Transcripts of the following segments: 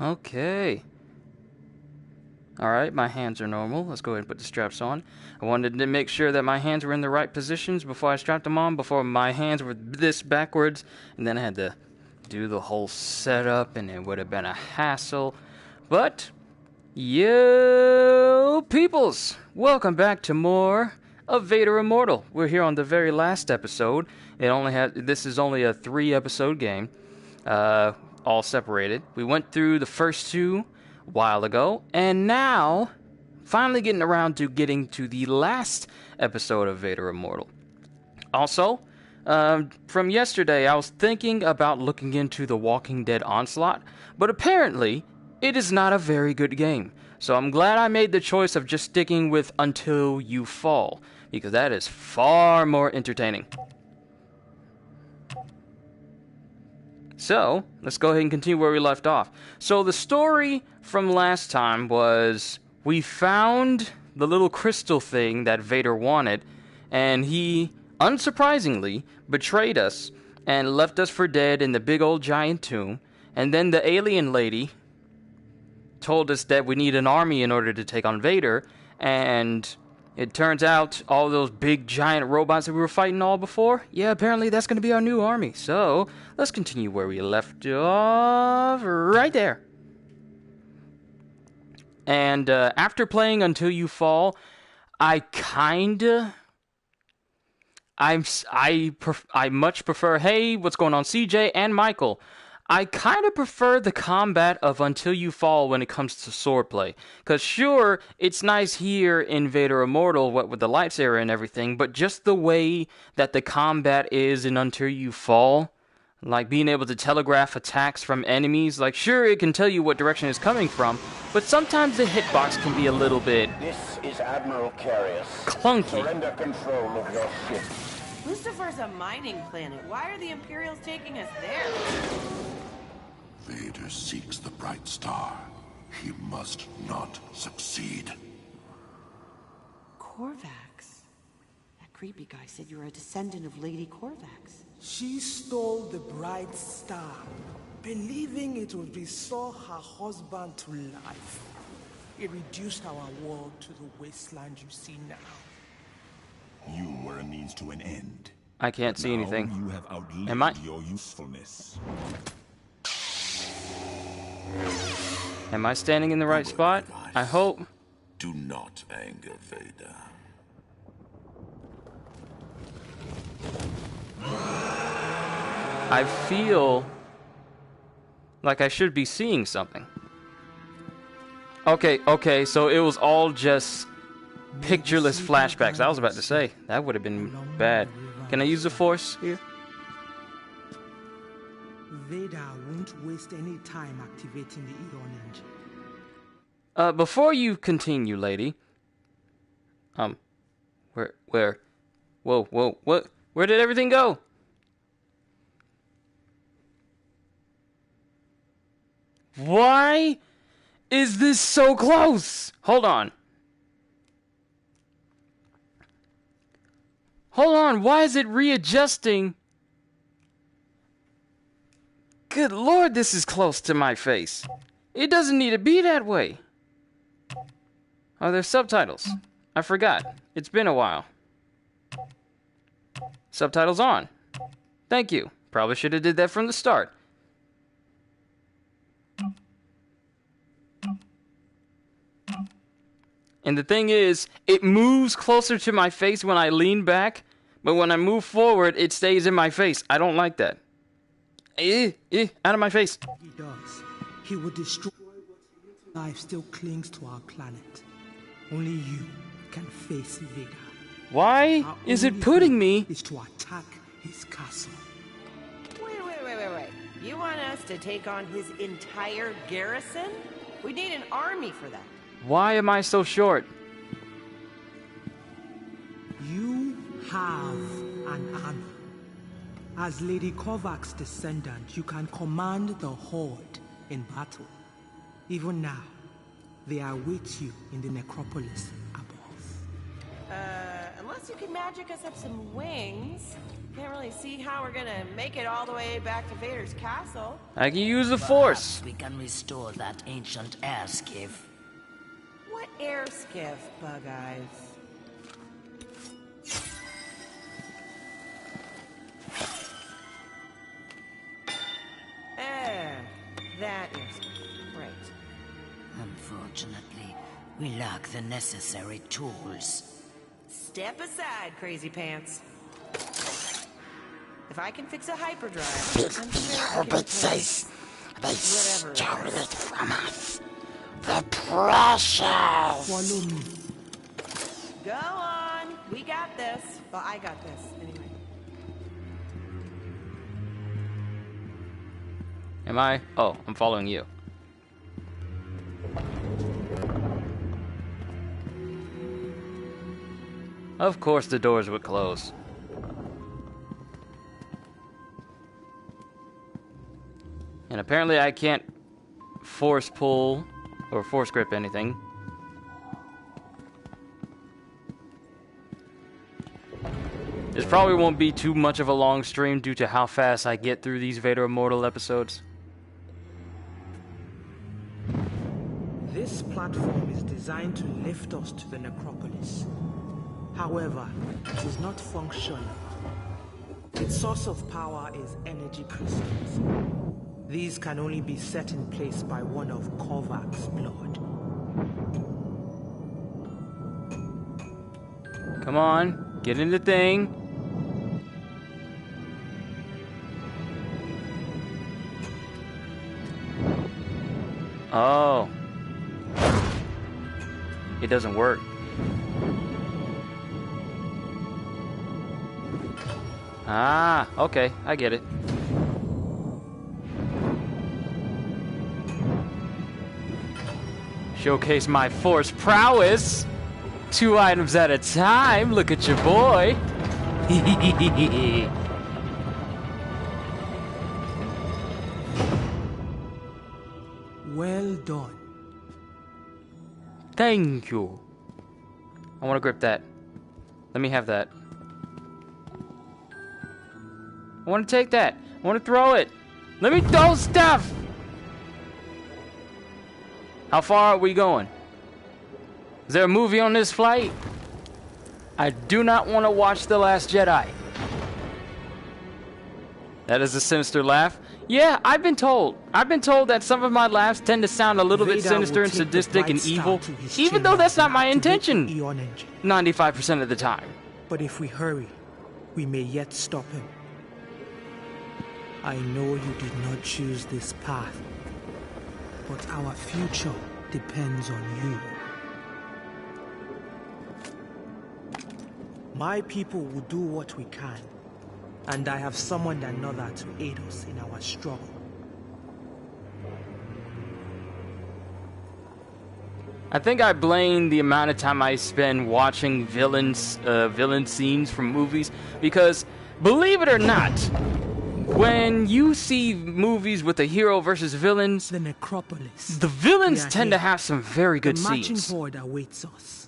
Okay. Alright, my hands are normal. Let's go ahead and put the straps on. I wanted to make sure that my hands were in the right positions before I strapped them on, before my hands were this backwards, and then I had to do the whole setup, and it would have been a hassle. But, yo, peoples! Welcome back to more of Vader Immortal. We're here on the very last episode. This is only a 3-episode game, all separated. We went through the first 2 a while ago, and now finally getting around to getting to the last episode of Vader Immortal. Also, from yesterday, I was thinking about looking into the Walking Dead Onslaught, but apparently it is not a very good game. So I'm glad I made the choice of just sticking with Until You Fall, because that is far more entertaining. So, let's go ahead and continue where we left off. So, the story from last time was we found the little crystal thing that Vader wanted, and he, unsurprisingly, betrayed us and left us for dead in the big old giant tomb. And then the alien lady told us that we need an army in order to take on Vader, and it turns out all those big giant robots that we were fighting all before, yeah, apparently that's going to be our new army. So, let's continue where we left off, right there. And after playing Until You Fall, I much prefer, hey, what's going on, CJ and Michael? I kind of prefer the combat of Until You Fall when it comes to swordplay. Because sure, it's nice here in Vader Immortal with the lightsaber and everything, but just the way that the combat is in Until You Fall, like being able to telegraph attacks from enemies, like sure, it can tell you what direction it's coming from, but sometimes the hitbox can be a little bit This is Admiral Carius. clunky. Surrender control of your ship. Lucifer's a mining planet. Why are the Imperials taking us there? Vader seeks the bright star. He must not succeed. Corvax? That creepy guy said you're a descendant of Lady Corvax. She stole the bright star, believing it would restore her husband to life. It reduced our world to the wasteland you see now. You were a means to an end. I can't see Now anything. You have outlived Am I? your usefulness. Am I standing in the right spot? I hope. Do not anger Vader. I feel like I should be seeing something. Okay, so it was all just pictureless flashbacks. I was about to say, that would have been bad. Can I use the Force here? Vader won't waste any time activating the Eon engine. Before you continue, lady. Where? Whoa, what? Where did everything go? Why is this so close? Hold on, why is it readjusting? Good Lord, this is close to my face. It doesn't need to be that way. Are there subtitles? I forgot. It's been a while. Subtitles on. Thank you. Probably should have did that from the start. And the thing is, it moves closer to my face when I lean back, but when I move forward, it stays in my face. I don't like that. Out of my face. He does. He will destroy what life still clings to our planet. Only you can face Vader. Why is it putting me? Is to attack his castle. Wait. You want us to take on his entire garrison? We need an army for that. Why am I so short? You have an army. As Lady Korvac's descendant, you can command the Horde in battle. Even now, they await you in the necropolis above. Unless you can magic us up some wings. Can't really see how we're gonna make it all the way back to Vader's castle. I can use the Force. Perhaps we can restore that ancient air skiff. What air skiff, Bug Eyes? That air skiff, right. Unfortunately, we lack the necessary tools. Step aside, crazy pants. If I can fix a hyperdrive, I'm sure I can fix whatever. Stole it from us. The precious. Follow me. Go on. We got this. Well, I got this, anyway. Am I? Oh, I'm following you. Of course the doors would close. And apparently I can't force pull or force grip anything. This probably won't be too much of a long stream due to how fast I get through these Vader Immortal episodes. This platform is designed to lift us to the necropolis. However, it is not functional. Its source of power is energy crystals. These can only be set in place by one of Korvac's blood. Come on, get in the thing. Oh. It doesn't work. Ah, okay, I get it. Showcase my force prowess. 2 items at a time. Look at your boy. Well done. Thank you. I want to grip that. Let me have that. I want to take that. I want to throw it. Let me throw stuff. How far are we going? Is there a movie on this flight? I do not want to watch The Last Jedi. That is a sinister laugh. Yeah, I've been told. I've been told that some of my laughs tend to sound a little bit Vader sinister will and take the sadistic and bright star evil, to his even though chamber that's not to my activate the intention. Eon engine. 95% of the time. But if we hurry, we may yet stop him. I know you did not choose this path, but our future depends on you. My people will do what we can, and I have summoned another to aid us in our struggle. I think I blame the amount of time I spend watching villain scenes from movies because, believe it or not, when you see movies with a hero versus villains, The necropolis. the villains We are tend to here. have some very good The marching scenes. horde awaits us.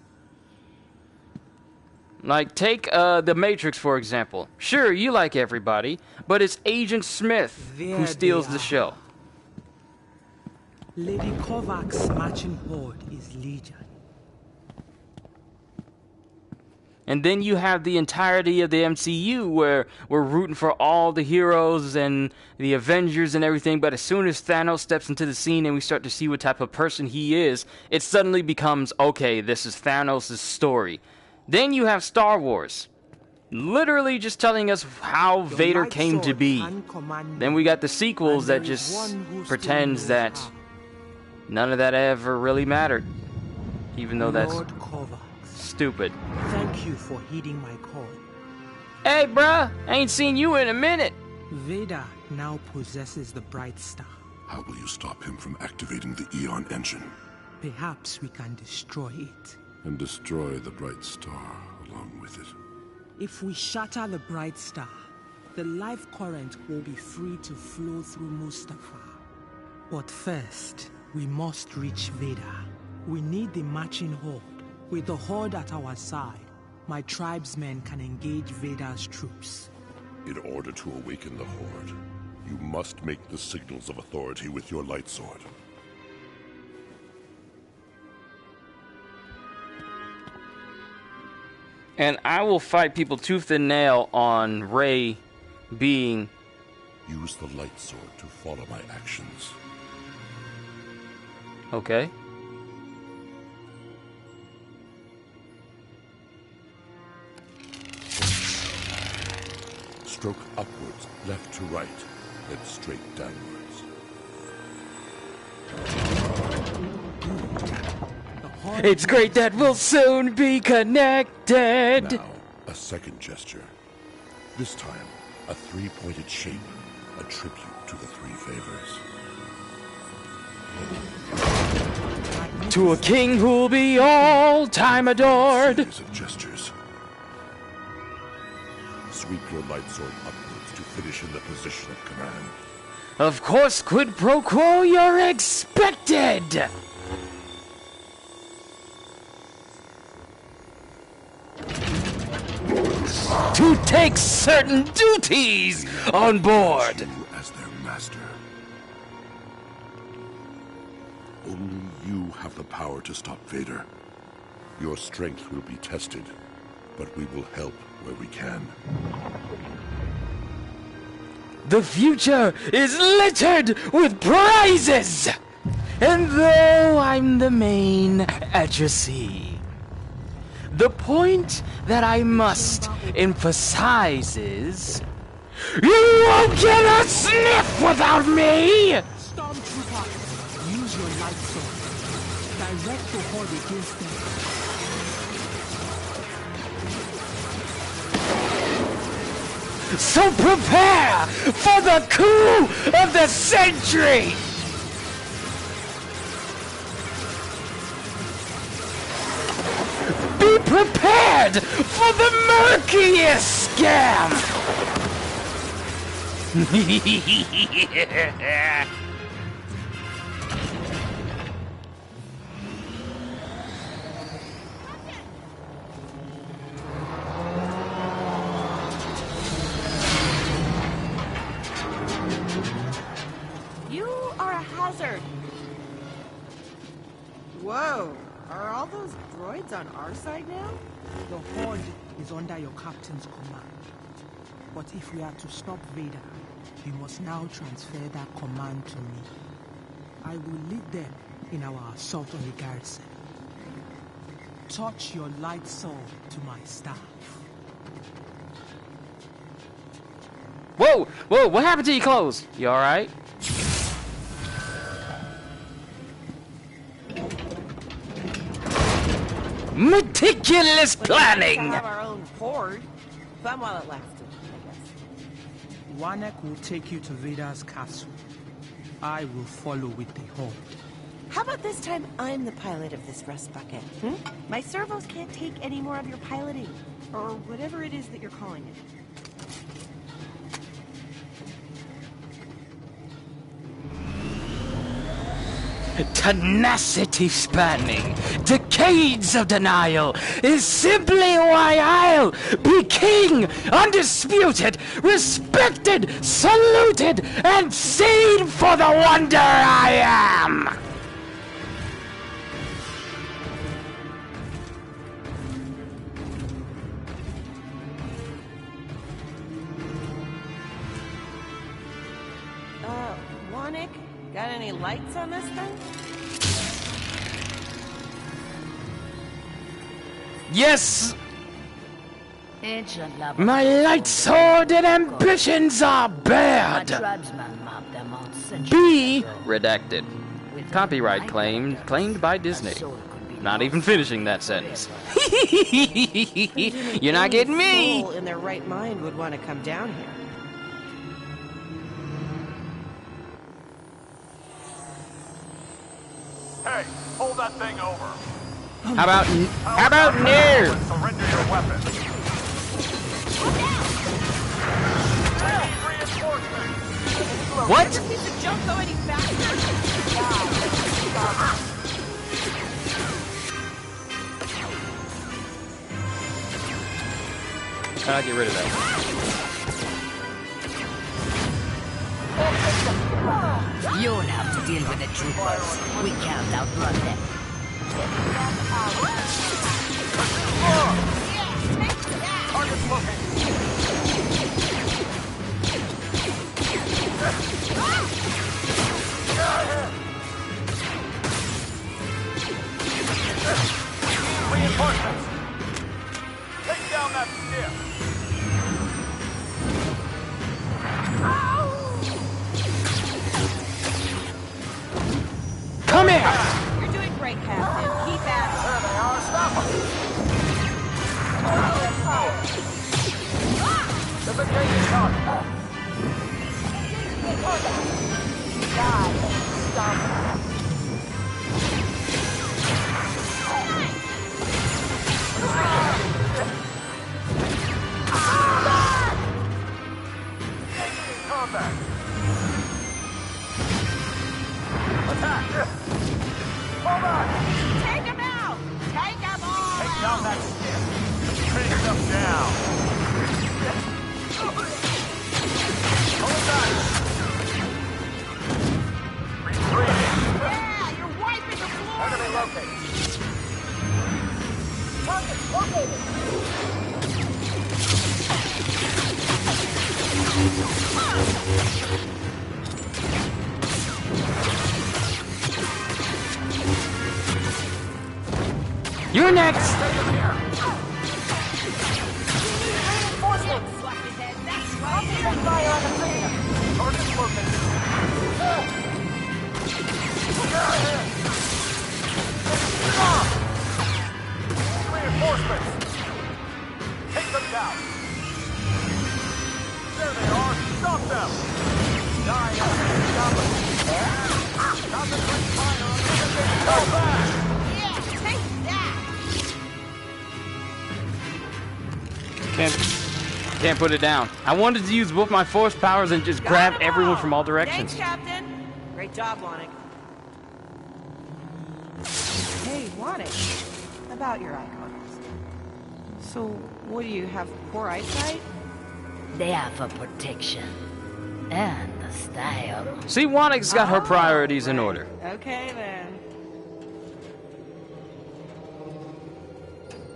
Like, take The Matrix, for example. Sure, you like everybody, but it's Agent Smith There who steals they the are. show. Lady Korvac's marching horde is Legion. And then you have the entirety of the MCU where we're rooting for all the heroes and the Avengers and everything, but as soon as Thanos steps into the scene and we start to see what type of person he is, it suddenly becomes, okay, this is Thanos' story. Then you have Star Wars, literally just telling us how Your Vader light came to sword be. can command Then me, we got the sequels and that there is just one who still pretends knows that how. none of that ever really mattered, even though that's Lord Korvax, stupid. thank you for heeding my call. Hey, bruh, ain't seen you in a minute. Vader now possesses the Bright Star. How will you stop him from activating the Eon engine? Perhaps we can destroy it. And destroy the bright star along with it. If we shatter the Bright Star, the life current will be free to flow through Mustafa. But first, we must reach Vader. We need the marching horde. With the horde at our side, my tribesmen can engage Vader's troops. In order to awaken the Horde, you must make the signals of authority with your light sword. And I will fight people tooth and nail on Rey being... Use the light sword to follow my actions. Okay. Stroke upwards, left to right, then straight downwards. It's great that we'll soon be connected! Now, a second gesture. This time, a three-pointed shape, a tribute to the three favors. To a king who'll be all-time adored! Series of gestures. Sweep your light sword upwards to finish in the position of command. Of course, quid pro quo, you're expected! To take certain duties on board! You as their master. Only you have the power to stop Vader. Your strength will be tested, but we will help where we can. The future is littered with prizes! And though I'm the main addressee, the point that I must emphasize is... You won't get a sniff without me! Stormtrooper, use your light sword. Direct the Horde against them. So prepare for the coup of the century! Be prepared for the murkiest scam! You are a hazard. Whoa, are all those droids on our side now? The Horde is under your captain's command. But if we are to stop Vader, we must now transfer that command to me. I will lead them in our assault on the garrison. Touch your light sword to my staff. Whoa! Whoa! What happened to your clothes? You alright? Meticulous planning! We have our own horde. Fun while it lasted, I guess. Wanek will take you to Vader's castle. I will follow with the Horde. How about this time I'm the pilot of this rust bucket? Hmm? My servos can't take any more of your piloting. Or whatever it is that you're calling it. Tenacity spanning, decades of denial is simply why I'll be king, undisputed, respected, saluted, and seen for the wonder I am! Wanik, got any lights on this thing? Yes, Ancient love. my light sword and ambitions are My bad. tribesmen mapped them out centuries B ago. redacted. With Copyright my claimed by Disney. a soul could be Not lost even finishing that sentence. Presuming You're not any getting me. soul in their right mind would want to come down here. Hey, hold that thing over. How about near? Surrender your weapon. Reinforcements. What? Piece of junk go any faster? How do I get rid of that? You'll have to deal with the troopers. We can't outrun them. Target's located. Reinforcements. Take down that skiff. Come here! You're doing great, Captain. Keep at it. There they are. Stop them. There's a gate target. Combat. Attack! Fall back! Take him out! Take them all Take out! down that skiff. Bring them down. Hold back. Retreating. Yeah, you're wiping the floor! Enemy located. Target located! You're next! Target's located. Reinforcements. Take them down. There they are. Stop them. Die now. Stop them. Concentrate fire on them. Go back. Yeah, take that! Can't put it down. I wanted to use both my force powers and just grab everyone from all directions. Thanks, Captain. Great job, Wannick. Hey, Wannick. About your icons. So, what do you have? Poor eyesight? They are for protection. And the style. See, Wannick's got her priorities in order. Okay, then.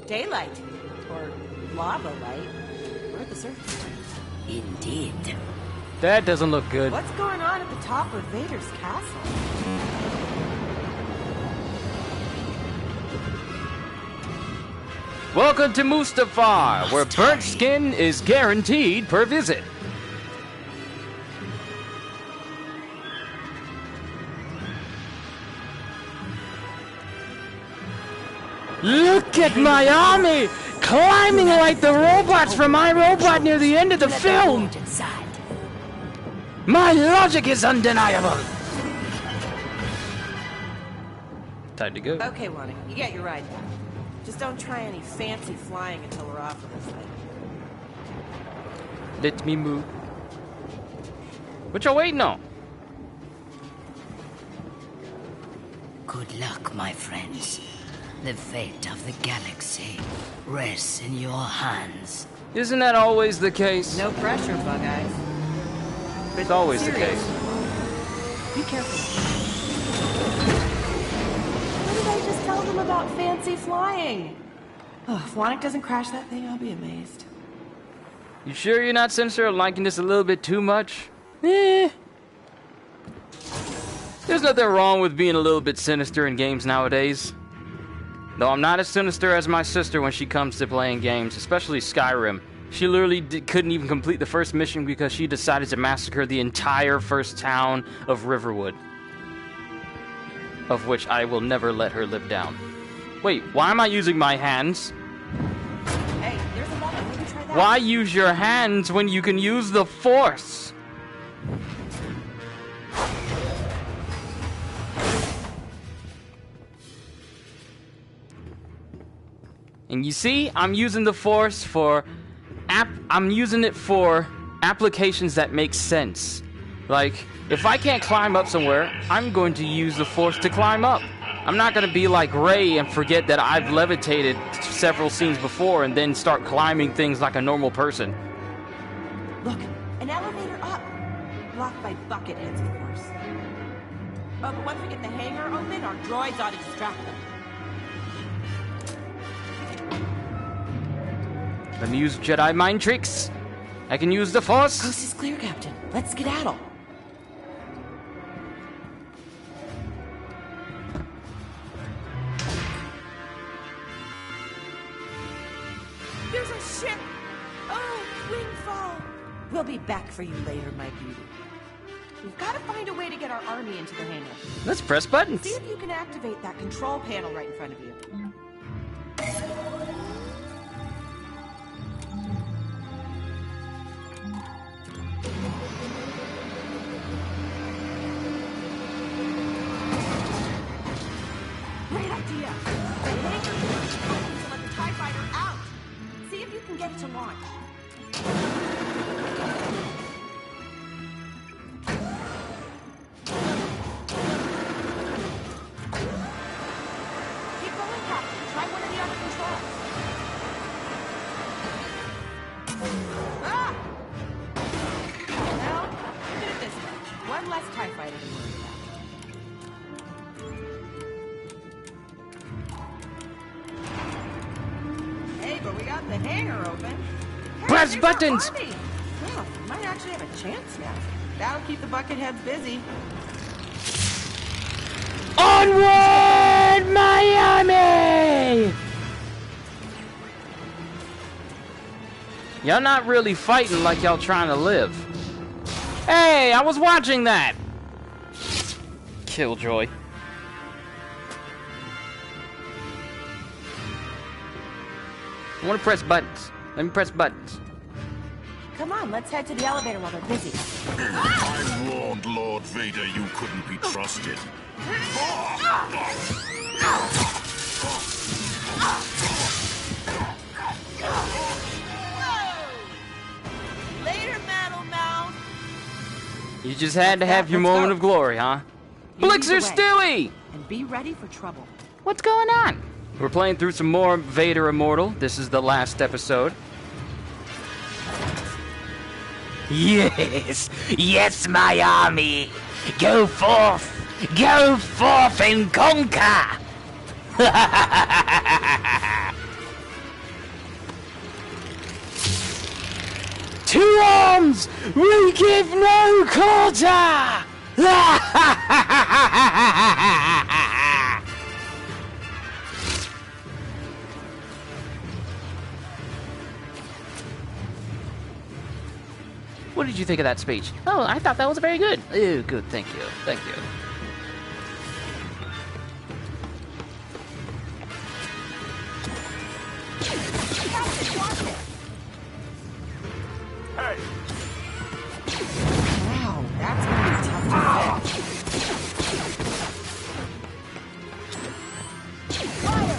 Daylight. Or lava light. We're at the surface. Indeed. That doesn't look good. What's going on at the top of Vader's castle? Welcome to Mustafar, where burnt skin is guaranteed per visit. Look at my army! Climbing like the robots from iRobot near the end of the film! Inside. My logic is undeniable! Time to go. Okay, Wannick, you get your ride back. Just don't try any fancy flying until we're off of this thing. Let me move. What y'all waiting on? Good luck, my friends. The fate of the galaxy rests in your hands. Isn't that always the case? No pressure, Bug Eyes. It's always the Serious. case. Be careful. What did I just tell them about fancy flying? Oh, if Wannick doesn't crash that thing, I'll be amazed. You sure you're not sinister or liking this a little bit too much? Eh. There's nothing wrong with being a little bit sinister in games nowadays. Though I'm not as sinister as my sister when she comes to playing games, especially Skyrim. She literally couldn't even complete the first mission because she decided to massacre the entire first town of Riverwood. Of which I will never let her live down. Wait, why am I using my hands? Hey, there's another. Maybe try that. Why use your hands when you can use the Force? And you see, I'm using the Force for I'm using it for applications that make sense. Like, if I can't climb up somewhere, I'm going to use the Force to climb up. I'm not gonna be like Ray and forget that I've levitated several scenes before and then start climbing things like a normal person. Look, an elevator up. Blocked by bucket heads, of course. Oh, but once we get the hangar open, our droids ought to distract them. Let me use Jedi mind tricks. I can use the Force. Coast is clear, Captain. Let's skedaddle. There's a ship! Oh, windfall! We'll be back for you later, my beauty. We've got to find a way to get our army into the hangar. Let's press buttons. See if you can activate that control panel right in front of you. Great idea! The hangar door is open to let the TIE fighter out. See if you can get it to launch. Keep going, Captain. Try one of the other controls. Ah! Well, look at it this way. One less TIE fighter to worry about. Hey, but we got the hangar open. Hey, Press there's our buttons. army. Well, we might actually have a chance now. That'll keep the bucket heads busy. Onward, Miami! Y'all not really fighting like y'all trying to live. Hey, I was watching that! Killjoy. I want to press buttons. Let me press buttons. Come on, let's head to the elevator while they're busy. I warned Lord Vader you couldn't be trusted. Later, Metal Mouth. You just had to have your moment of glory, huh? You lead Blixer the way. Stewie! And be ready for trouble. What's going on? We're playing through some more Vader Immortal. This is the last episode. Yes, yes, my army. Go forth and conquer. To arms! We give no quarter! What did you think of that speech? Oh, I thought that was very good. Oh, good. Thank you. Thank you. Hey, Wow, that's gonna be tough to Fire!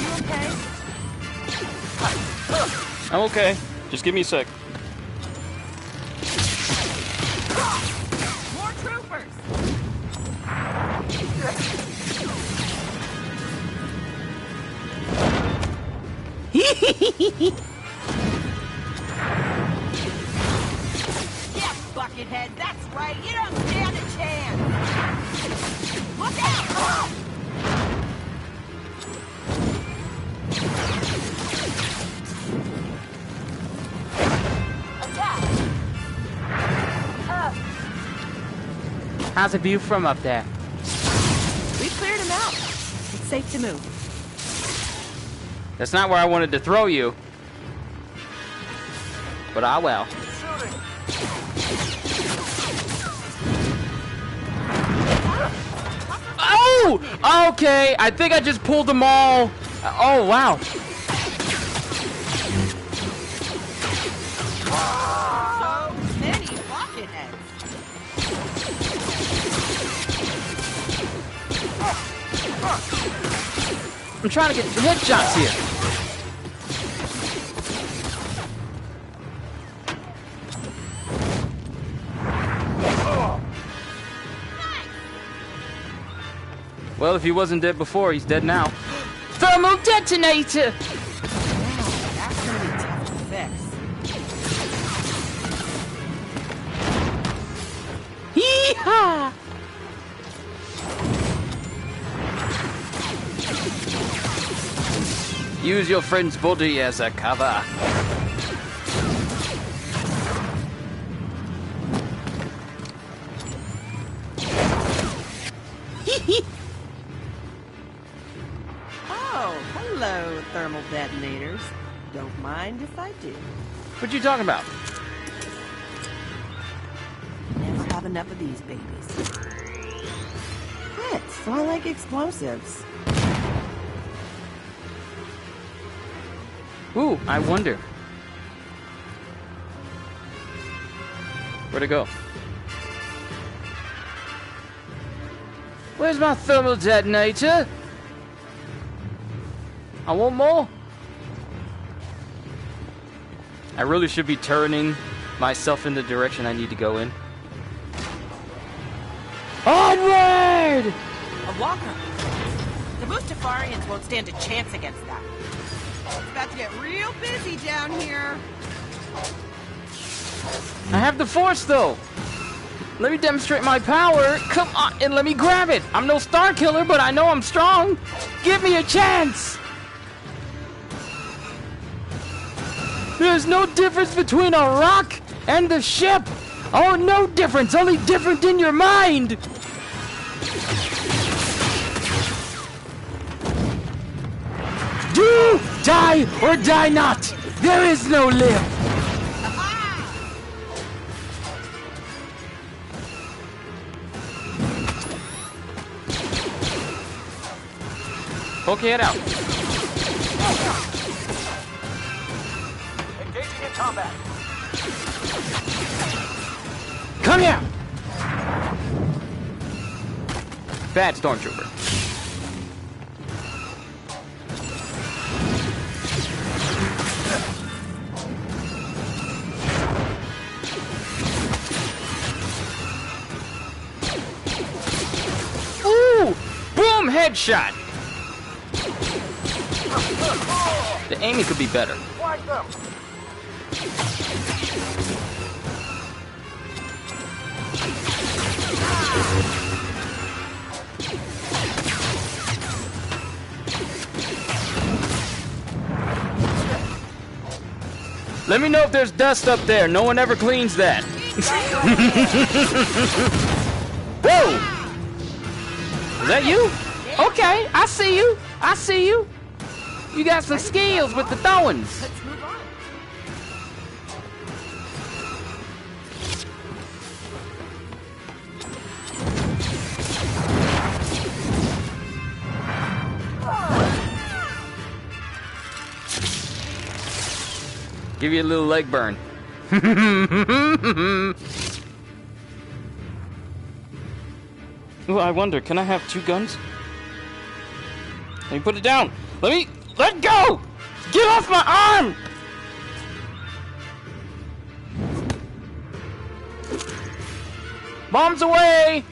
You okay? I'm okay. Just give me a sec. More troopers! Yeah, buckethead, that's right. You don't stand a chance. Look out! Attack! How's the view from up there? We cleared him out. It's safe to move. That's not where I wanted to throw you. But I will. shooting. Oh! Okay, I think I just pulled them all. Oh, wow. So many bucketheads. I'm trying to get headshots here. Well, if he wasn't dead before, he's dead now. Thermal detonator! That's gonna be tough to fix. Yee-haw! Use your friend's body as a cover. Oh, hello, thermal detonators. Don't mind if I do. What you talking about? Never have enough of these babies. Good, so I like explosives. Ooh, I wonder. Where'd it go? Where's my thermal detonator? I want more. I really should be turning myself in the direction I need to go in. Onward! A walker. The Mustafarians won't stand a chance against that. It's about to get real busy down here. I have the force though. Let me demonstrate my power. Come on and let me grab it. I'm no star killer, but I know I'm strong. Give me a chance. There's no difference between a rock and the ship. Oh, no difference. Only different in your mind. Do, die, or die not. There is no live. Okay, it out. Engaging in combat. Come here. Bad stormtrooper. Ooh! Boom! Headshot! The aiming could be better. Flag them. Let me know if there's dust up there. No one ever cleans that. Whoa! Is that you? Okay, I see you. I see you. You got some skills with the throwings. Let's move on. Give you a little leg burn. Ooh, I wonder, can I have two guns? Let me put it down. Let go! Get off my arm! Bombs away!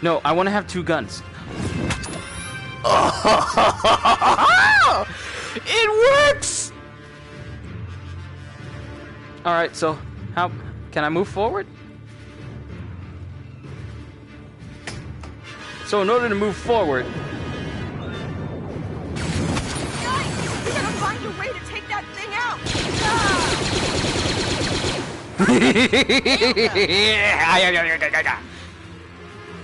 No, I want to have two guns. It works! Alright, so how can I move forward? So in order to move forward, Guys, we gotta find a way to take that thing out.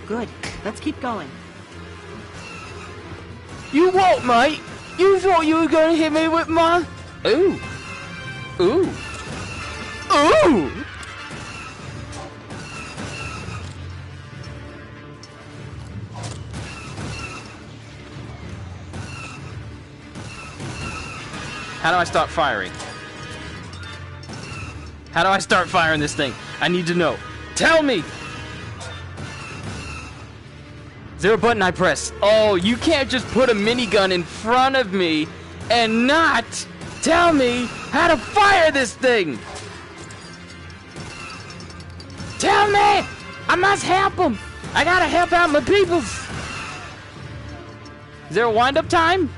Good. Let's keep going. you won't, mate. You thought you were gonna hit me with my... Ooh. Ooh. Ooh! How do I start firing? How do I start firing this thing? I need to know. Tell me! Is there a button I press? Oh, you can't just put a minigun in front of me and not tell me how to fire this thing! Tell me! I must help them! I gotta help out my peoples! Is there a wind-up time?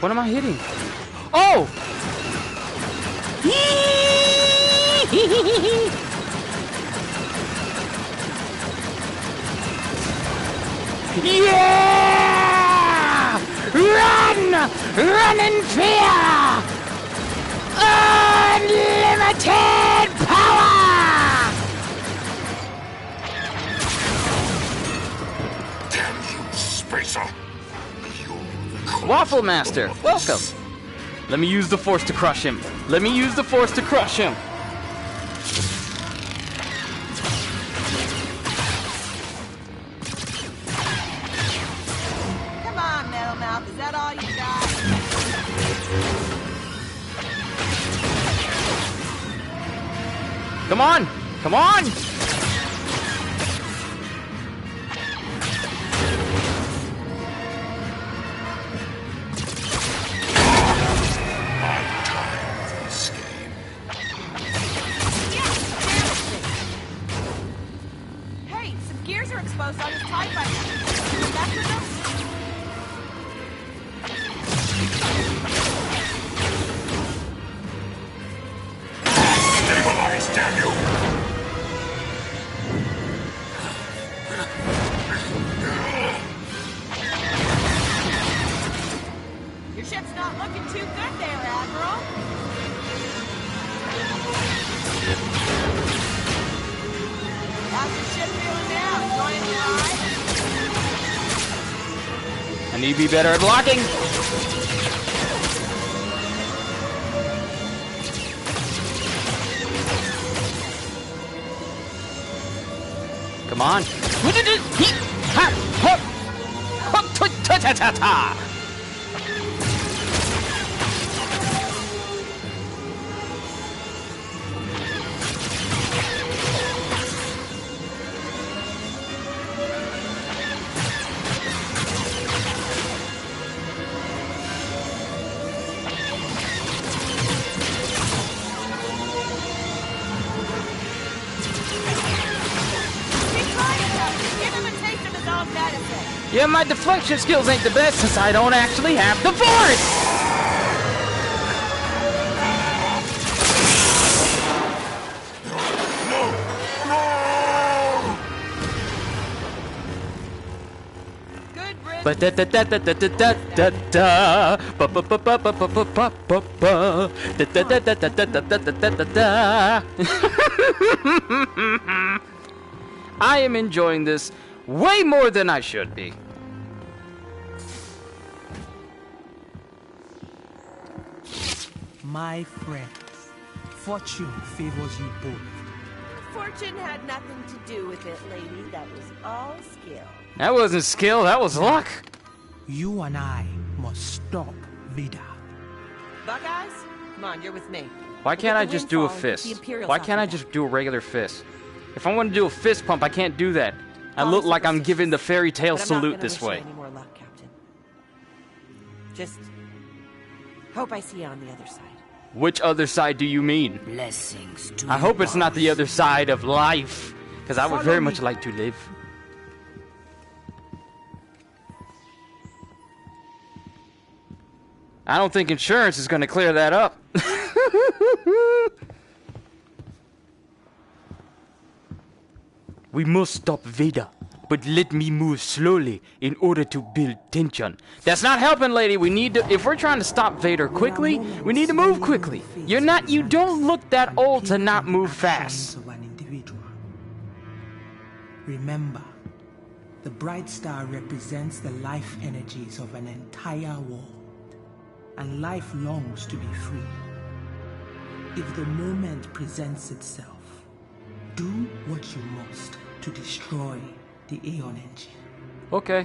What am I hitting? Oh! Yeah! Run! Run in fear! Unlimited power! Damn you, Spacer! Waffle Master, welcome! Let me use the Force to crush him. Let me use the Force to crush him. Come on, Metal Mouth. Is that all you got? Come on! Come on! Hey, some gears are exposed on his TIE fighter. Back with them? Stabilize, damn you! Your ship's not looking too good there, Admiral. How's your ship feeling now? Enjoying the ride? I need to be better at blocking. Come on. Yeah, my deflection skills ain't the best since I don't actually have the Force! I am enjoying this way more than I should be. My friends, fortune favors you both. Fortune had nothing to do with it, lady. That was all skill. That wasn't skill, that was luck. You and I must stop Vader. Buckeyes? Come on, you're with me. Why can't I just do a fist? Why can't I just do a regular fist? If I want to do a fist pump, I can't do that. I look like I'm giving the fairy tale salute this way. Any more luck, Captain. Just hope I see you on the other side. Which other side do you mean? Blessings to I hope it's you not the other side of life, because I would very Follow much me. like to live. I don't think insurance is going to clear that up. We must stop Vader, but let me move slowly in order to build tension. That's not helping, lady. We need to, if we're trying to stop Vader quickly, we need to move quickly. You don't look that old to not move fast. Of an individual. Remember, the bright star represents the life energies of an entire world, and life longs to be free. If the moment presents itself, do what you must to destroy the Aeon engine. Okay.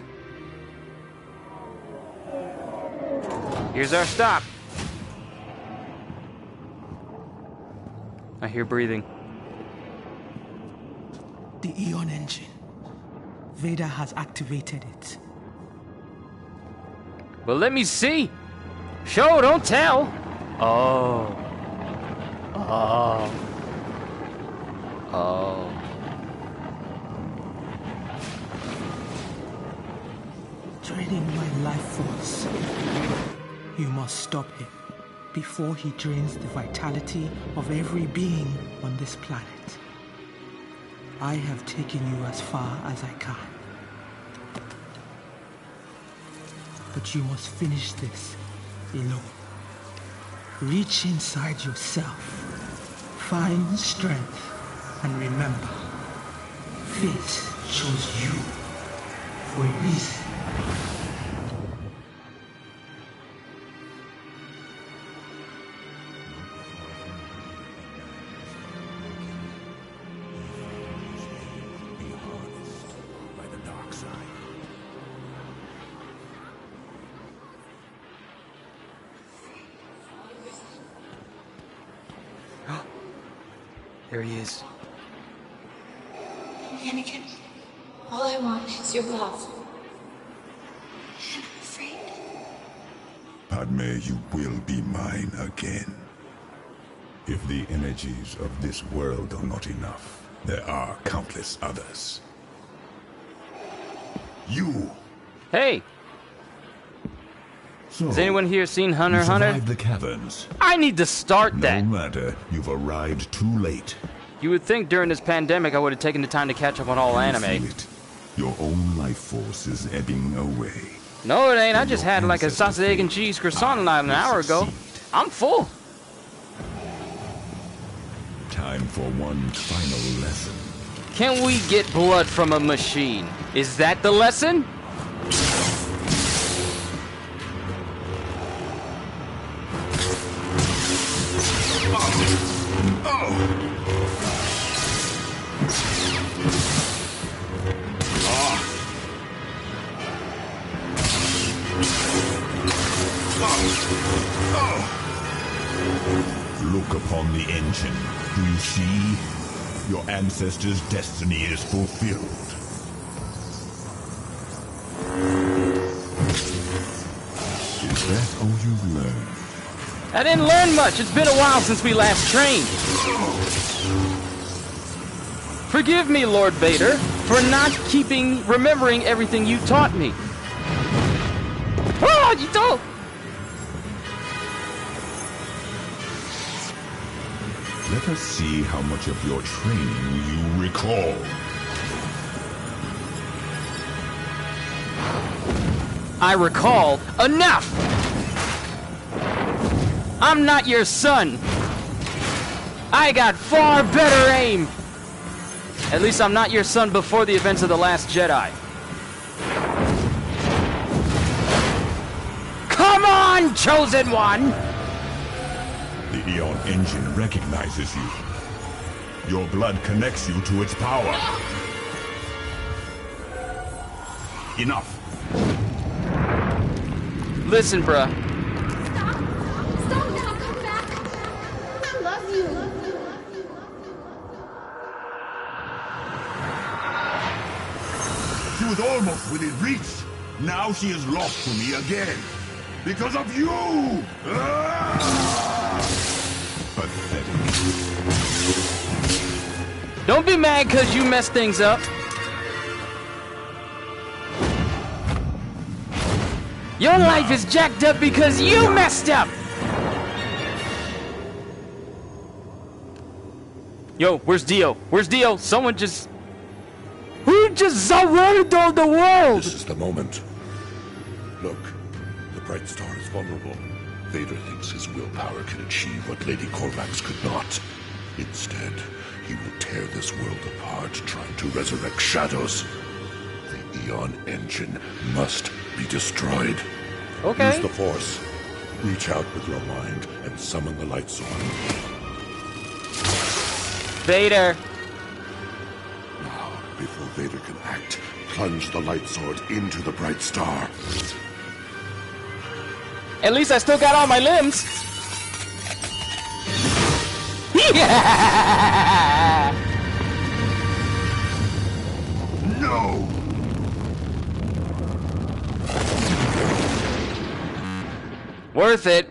Here's our stop. I hear breathing. The Eon engine. Vader has activated it. Well, let me see. Show, don't tell. Oh. Oh. Oh. Draining my life force. You must stop him before he drains the vitality of every being on this planet. I have taken you as far as I can. But you must finish this alone. Reach inside yourself. Find strength. And remember, fate chose you for a reason. By the dark side. There he is. Anakin, all I want is your love. And I'm afraid. Padme, you will be mine again. If the energies of this world are not enough, there are countless others. You! Hey! So, Has anyone here seen Hunter you x Hunter? survived the caverns. I need to start that. No matter, you've arrived too late. You would think during this pandemic I would have taken the time to catch up on all You anime. feel it. Your own life force is ebbing away. No, it ain't. I just Your had like a ancestors sausage, egg, and think cheese croissant I an hour will ago. succeed. I'm full. Time for one final lesson. Can we get blood from a machine? Is that the lesson? Look upon the engine. Do you see? Your ancestors' destiny is fulfilled. Is that all you've learned? I didn't learn much. It's been a while since we last trained. Forgive me, Lord Vader, for not remembering everything you taught me. Oh, you don't! Let us see how much of your training you recall. I recall enough! I'm not your son! I got far better aim! At least I'm not your son before the events of The Last Jedi. Come on, Chosen One! The Eon engine recognizes you. Your blood connects you to its power. Enough. Listen, bruh. Stop! Stop now! Come back! I love you! She was almost within reach. Now she is lost to me again. Because of you! Pathetic. Don't be mad because you messed things up. Your life is jacked up because you messed up! Yo, where's Dio? Where's Dio? Someone just... Who just surrounded all the world? This is the moment. Look, the bright star is vulnerable. Vader thinks his willpower can achieve what Lady Corvax could not. Instead, he will tear this world apart trying to resurrect shadows. The Eon engine must be destroyed. Okay. Use the Force. Reach out with your mind and summon the light sword. Vader. Now, before Vader can act, plunge the light sword into the bright star. At least I still got all my limbs. No! Worth it.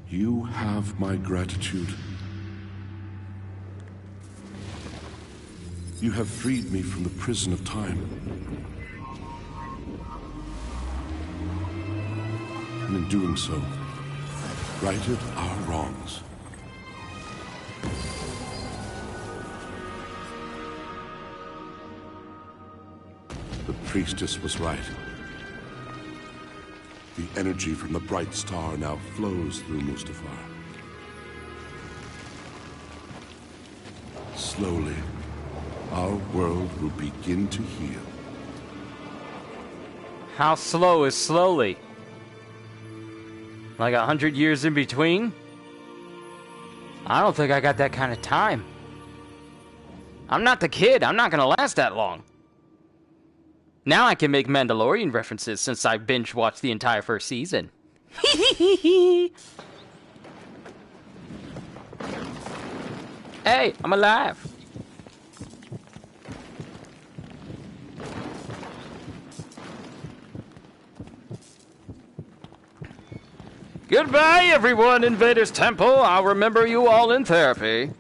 You have my gratitude. You have freed me from the prison of time. And in doing so, righted our wrongs. The priestess was right. The energy from the bright star now flows through Mustafar. Slowly, our world will begin to heal. How slow is slowly? Like 100 years in between? I don't think I got that kind of time. I'm not the kid. I'm not gonna last that long. Now I can make Mandalorian references since I binge watched the entire first season. Hey, I'm alive. Goodbye, everyone in Vader's temple. I'll remember you all in therapy.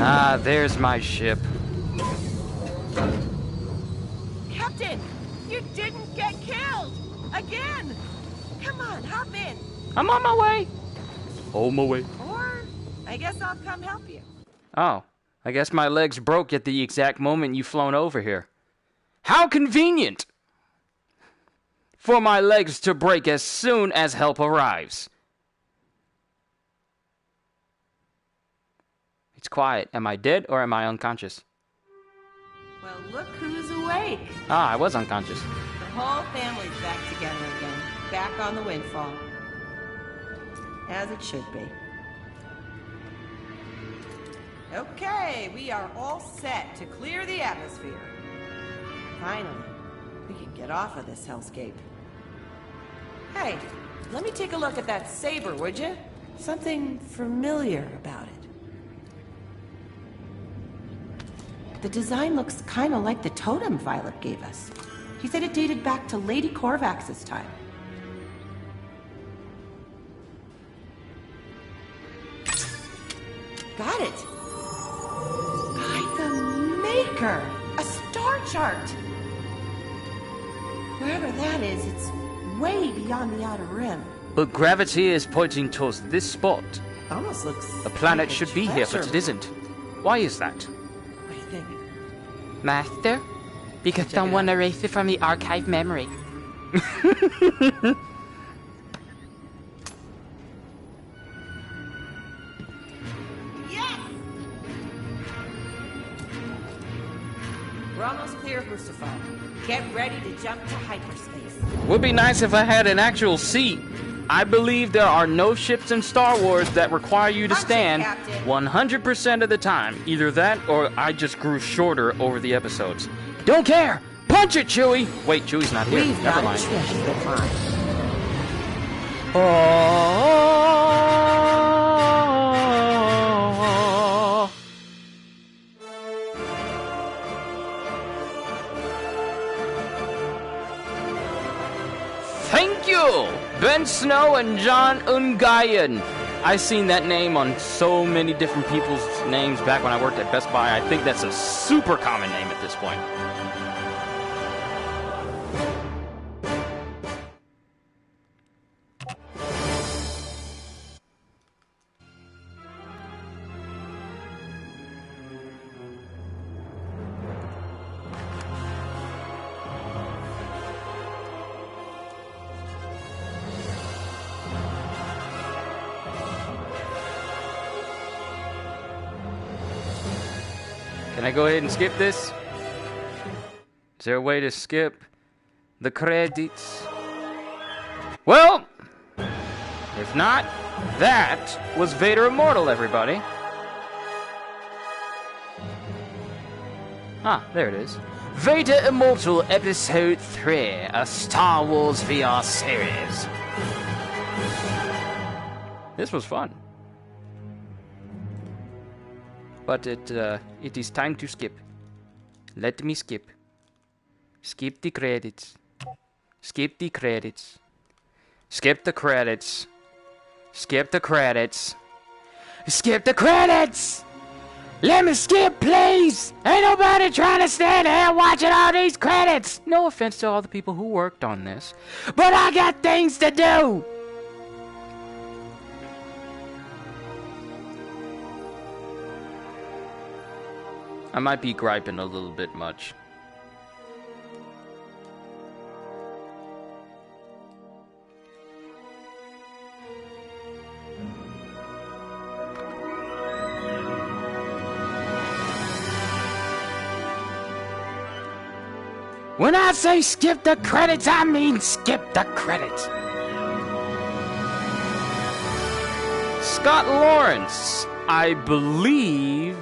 Ah, there's my ship. Captain, you didn't get killed! Again! Come on, hop in. I'm on my way. On my way. Or, I guess I'll come help you. Oh, I guess my legs broke at the exact moment you flown over here. How convenient! For my legs to break as soon as help arrives. It's quiet. Am I dead or am I unconscious? Well, look who's awake. Ah, I was unconscious. The whole family's back together again. Back on the Windfall. As it should be. Okay, we are all set to clear the atmosphere. Finally, we can get off of this hellscape. Hey, let me take a look at that saber, would you? Something familiar about it. The design looks kind of like the totem Violet gave us. He said it dated back to Lady Corvax's time. Got it! By the Maker! A star chart! Wherever that is, it's way beyond the outer rim. But gravity is pointing towards this spot. Almost looks A planet like should be here, but it isn't. Why is that? What do you think? Master? Because someone erased it from the archive memory. Yes! We're almost clear of Mustafar. Get ready to jump to hyperspace. Would be nice if I had an actual seat. I believe there are no ships in Star Wars that require you to Punch it, stand Captain. 100% of the time. Either that or I just grew shorter over the episodes. Don't care! Punch it, Chewie! Wait, Chewie's not here. We've Never got mind. a treasure to find. Oh. Thank you, Ben Snow and John Ungayan. I seen that name on so many different people's names back when I worked at Best Buy. I think that's a super common name at this point. Can I go ahead and skip this? Is there a way to skip the credits? Well, if not, that was Vader Immortal, everybody. Ah, there it is. Vader Immortal Episode 3, a Star Wars VR series. This was fun. But it is time to skip. Let me skip. Skip the credits. Skip the credits. Skip the credits. Skip the credits. Skip the credits! Let me skip, please! Ain't nobody trying to stand here watching all these credits! No offense to all the people who worked on this, but I got things to do! I might be griping a little bit much. When I say skip the credits, I mean skip the credits. Scott Lawrence, I believe...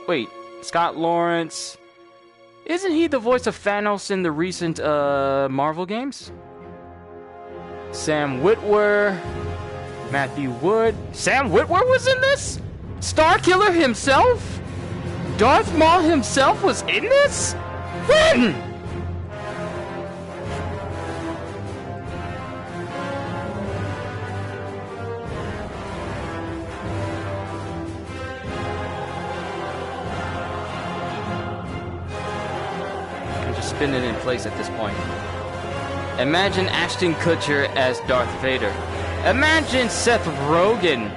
Wait, Scott Lawrence... Isn't he the voice of Thanos in the recent Marvel games? Sam Witwer... Matthew Wood... Sam Witwer was in this? Starkiller himself? Darth Maul himself was in this? When? I'm just spinning in place at this point. Imagine Ashton Kutcher as Darth Vader. Imagine Seth Rogen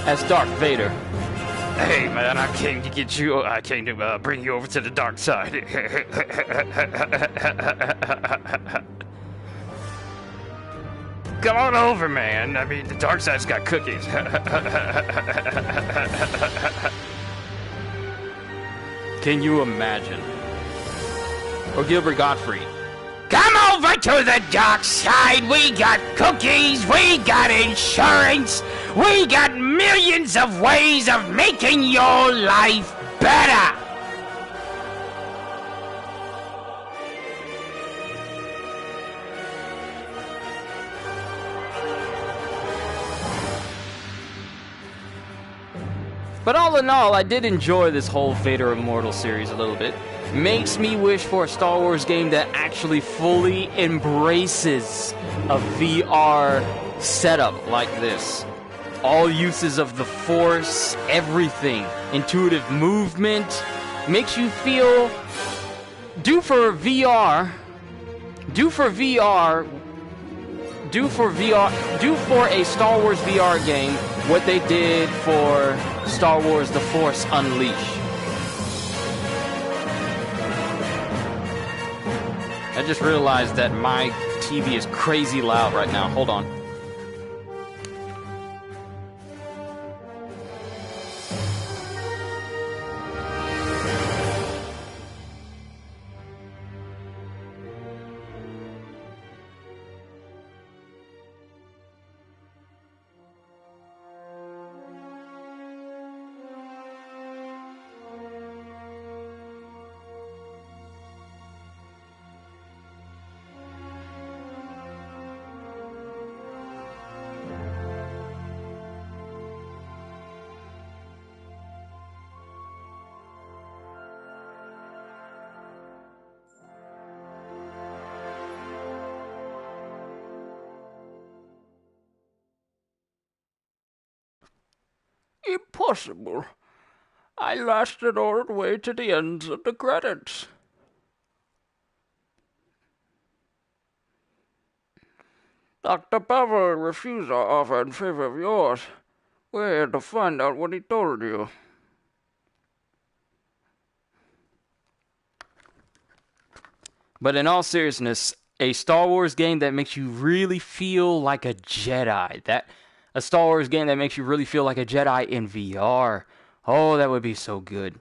as Darth Vader. Hey man, I came to get you. I came to bring you over to the dark side. Come on over, man. I mean, the dark side's got cookies. Can you imagine? Or Gilbert Gottfried. Come over to the dark side. We got cookies. We got insurance. We got millions of ways of making your life better. But all in all, I did enjoy this whole Vader Immortal series a little bit. Makes me wish for a Star Wars game that actually fully embraces a VR setup like this. All uses of the Force, everything. Intuitive movement. Makes you feel... Do for a Star Wars VR game what they did for Star Wars The Force Unleashed. I just realized that my TV is crazy loud right now. Hold on. Impossible. I lasted all the way to the ends of the credits. Dr. Pavel refused our offer in favor of yours. We're here to find out what he told you. But in all seriousness, a Star Wars game that makes you really feel like a Jedi. A Star Wars game that makes you really feel like a Jedi in VR. Oh, that would be so good.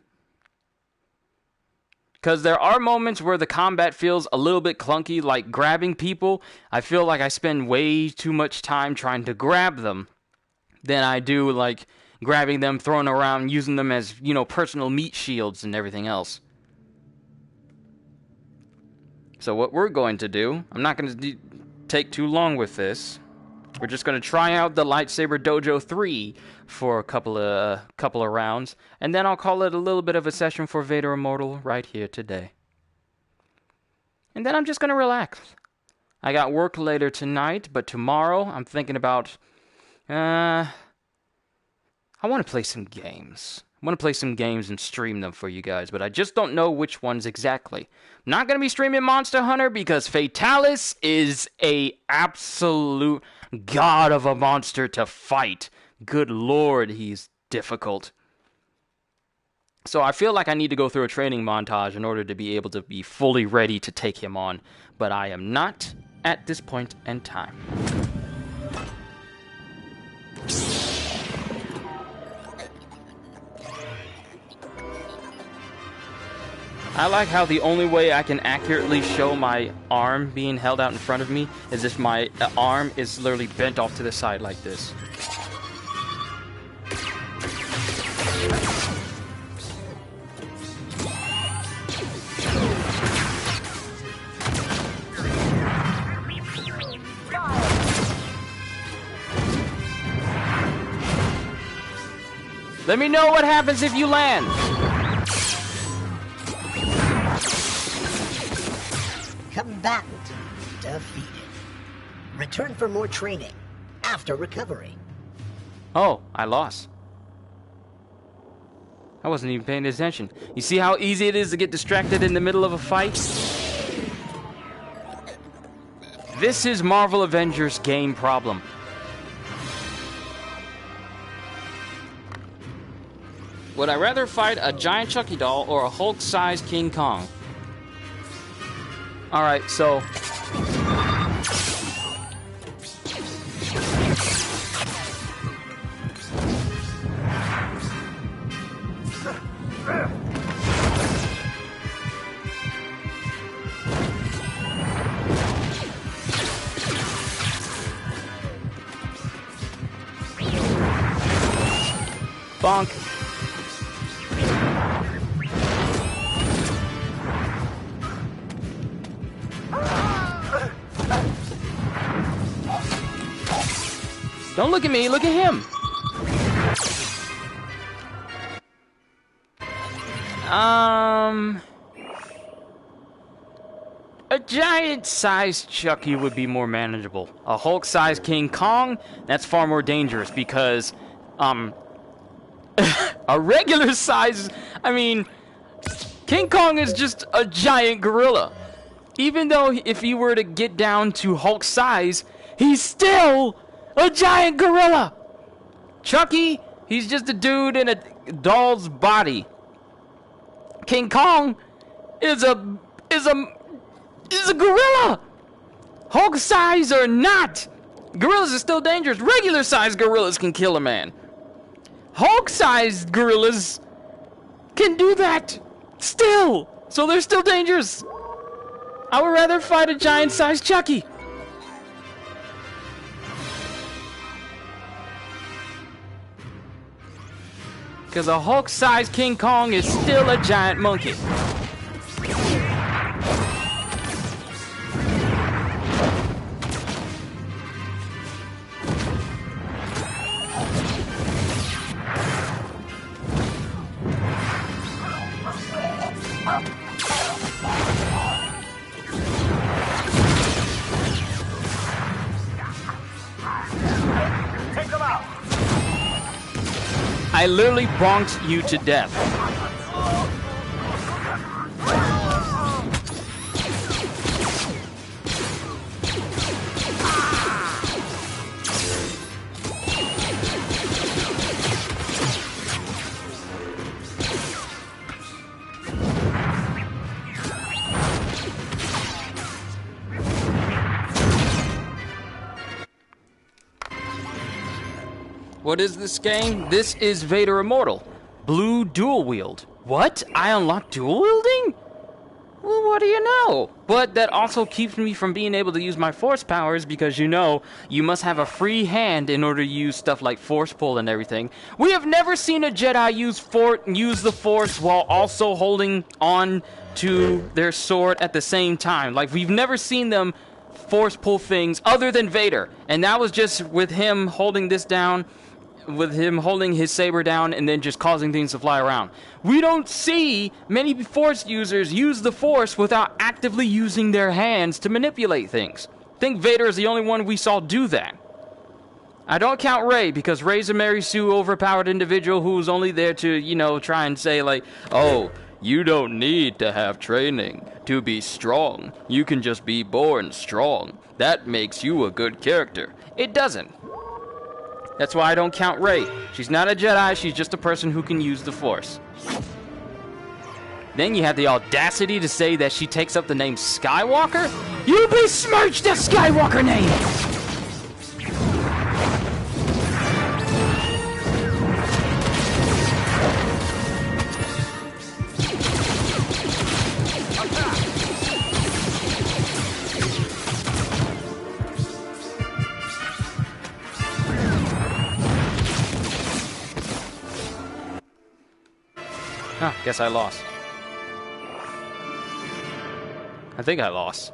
Because there are moments where the combat feels a little bit clunky, like grabbing people. I feel like I spend way too much time trying to grab them than I do, like, grabbing them, throwing around, using them as, you know, personal meat shields and everything else. So what we're going to do, I'm not going to take too long with this. We're just going to try out the Lightsaber Dojo 3 for a couple of rounds, and then I'll call it a little bit of a session for Vader Immortal right here today. And then I'm just going to relax. I got work later tonight, but tomorrow I'm thinking about, I want to play some games. I want to play some games and stream them for you guys, but I just don't know which ones exactly. I'm not going to be streaming Monster Hunter because Fatalis is a absolute god of a monster to fight. Good lord, he's difficult. So I feel like I need to go through a training montage in order to be able to be fully ready to take him on, but I am not at this point in time. I like how the only way I can accurately show my arm being held out in front of me is if my arm is literally bent off to the side like this. Let me know what happens if you land. Combatant defeated. Return for more training after recovery. Oh, I lost. I wasn't even paying attention. You see how easy it is to get distracted in the middle of a fight? This is Marvel Avengers game problem. Would I rather fight a giant Chucky doll or a Hulk-sized King Kong? Alright, so... bonk. Don't look at me, look at him. A giant-sized Chucky would be more manageable. A Hulk-sized King Kong, that's far more dangerous because, a regular size, I mean, King Kong is just a giant gorilla. Even though if he were to get down to Hulk size, he's still a giant gorilla. Chucky, he's just a dude in a doll's body. King Kong is a gorilla. Hulk size or not, gorillas are still dangerous. Regular sized gorillas can kill a man. Hulk sized gorillas can do that still, so they're still dangerous. I would rather fight a giant sized Chucky. Because a Hulk-sized King Kong is still a giant monkey. Take them out. I literally bonked you to death. What is this game? This is Vader Immortal. Blue dual wield. What? I unlocked dual wielding? Well, what do you know? But that also keeps me from being able to use my force powers because, you know, you must have a free hand in order to use stuff like force pull and everything. We have never seen a Jedi use the force while also holding on to their sword at the same time. Like, we've never seen them force pull things other than Vader. And that was just with him holding this down, with him holding his saber down and then just causing things to fly around. We don't see many Force users use the Force without actively using their hands to manipulate things. I think Vader is the only one we saw do that. I don't count Rey, because Rey's a Mary Sue overpowered individual who's only there to, you know, try and say like, oh, you don't need to have training to be strong. You can just be born strong. That makes you a good character. It doesn't. That's why I don't count Rey. She's not a Jedi, she's just a person who can use the Force. Then you have the audacity to say that she takes up the name Skywalker? You besmirch the Skywalker name! Oh, guess I lost. I think I lost.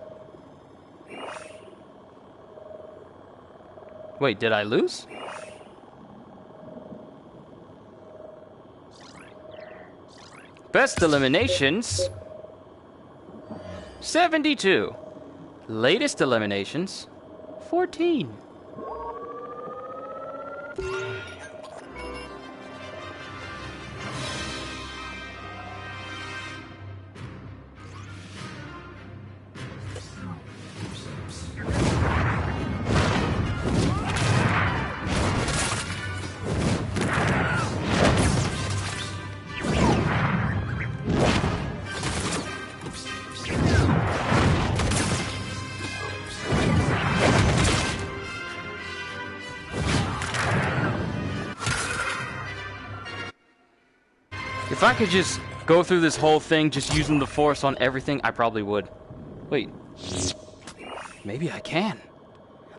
Wait, did I lose? Best eliminations, 72. Latest eliminations, 14. If I could just go through this whole thing just using the Force on everything, I probably would. Wait. Maybe I can.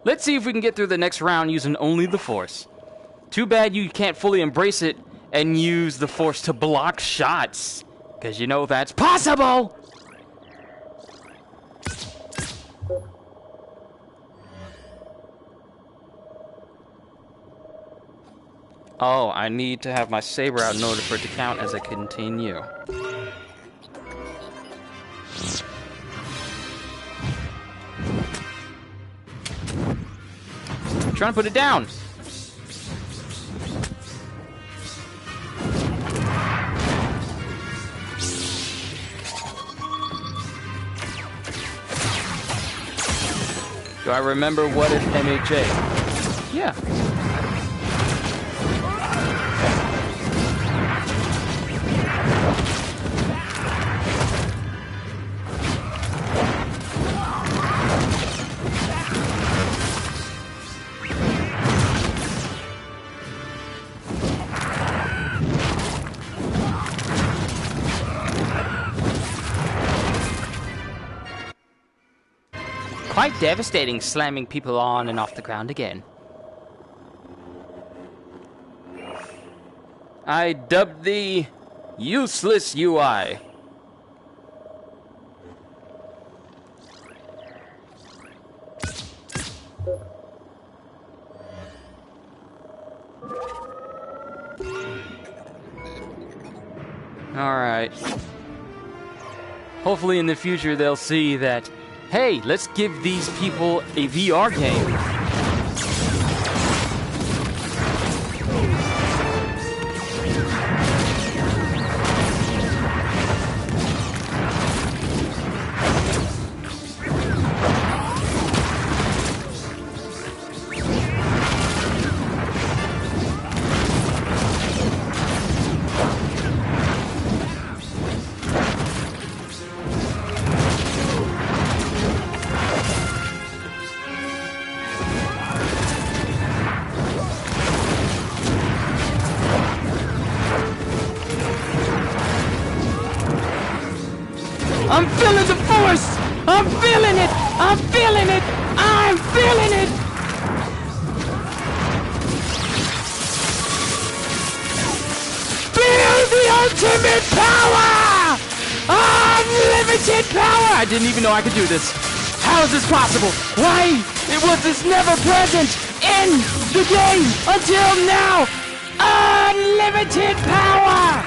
Let's see if we can get through the next round using only the Force. Too bad you can't fully embrace it and use the Force to block shots. Because you know that's possible! Oh, I need to have my saber out in order for it to count as I continue. I'm trying to put it down. Do I remember what is MHA? Yeah. Quite devastating, slamming people on and off the ground again. I dubbed thee useless UI. Alright. Hopefully in the future they'll see that, hey, let's give these people a VR game. I'm feeling the force! I'm feeling it! I'm feeling it! I'm feeling it! Feel the ultimate power! Unlimited power! I didn't even know I could do this. How is this possible? Why? It was this never present in the game until now! Unlimited power!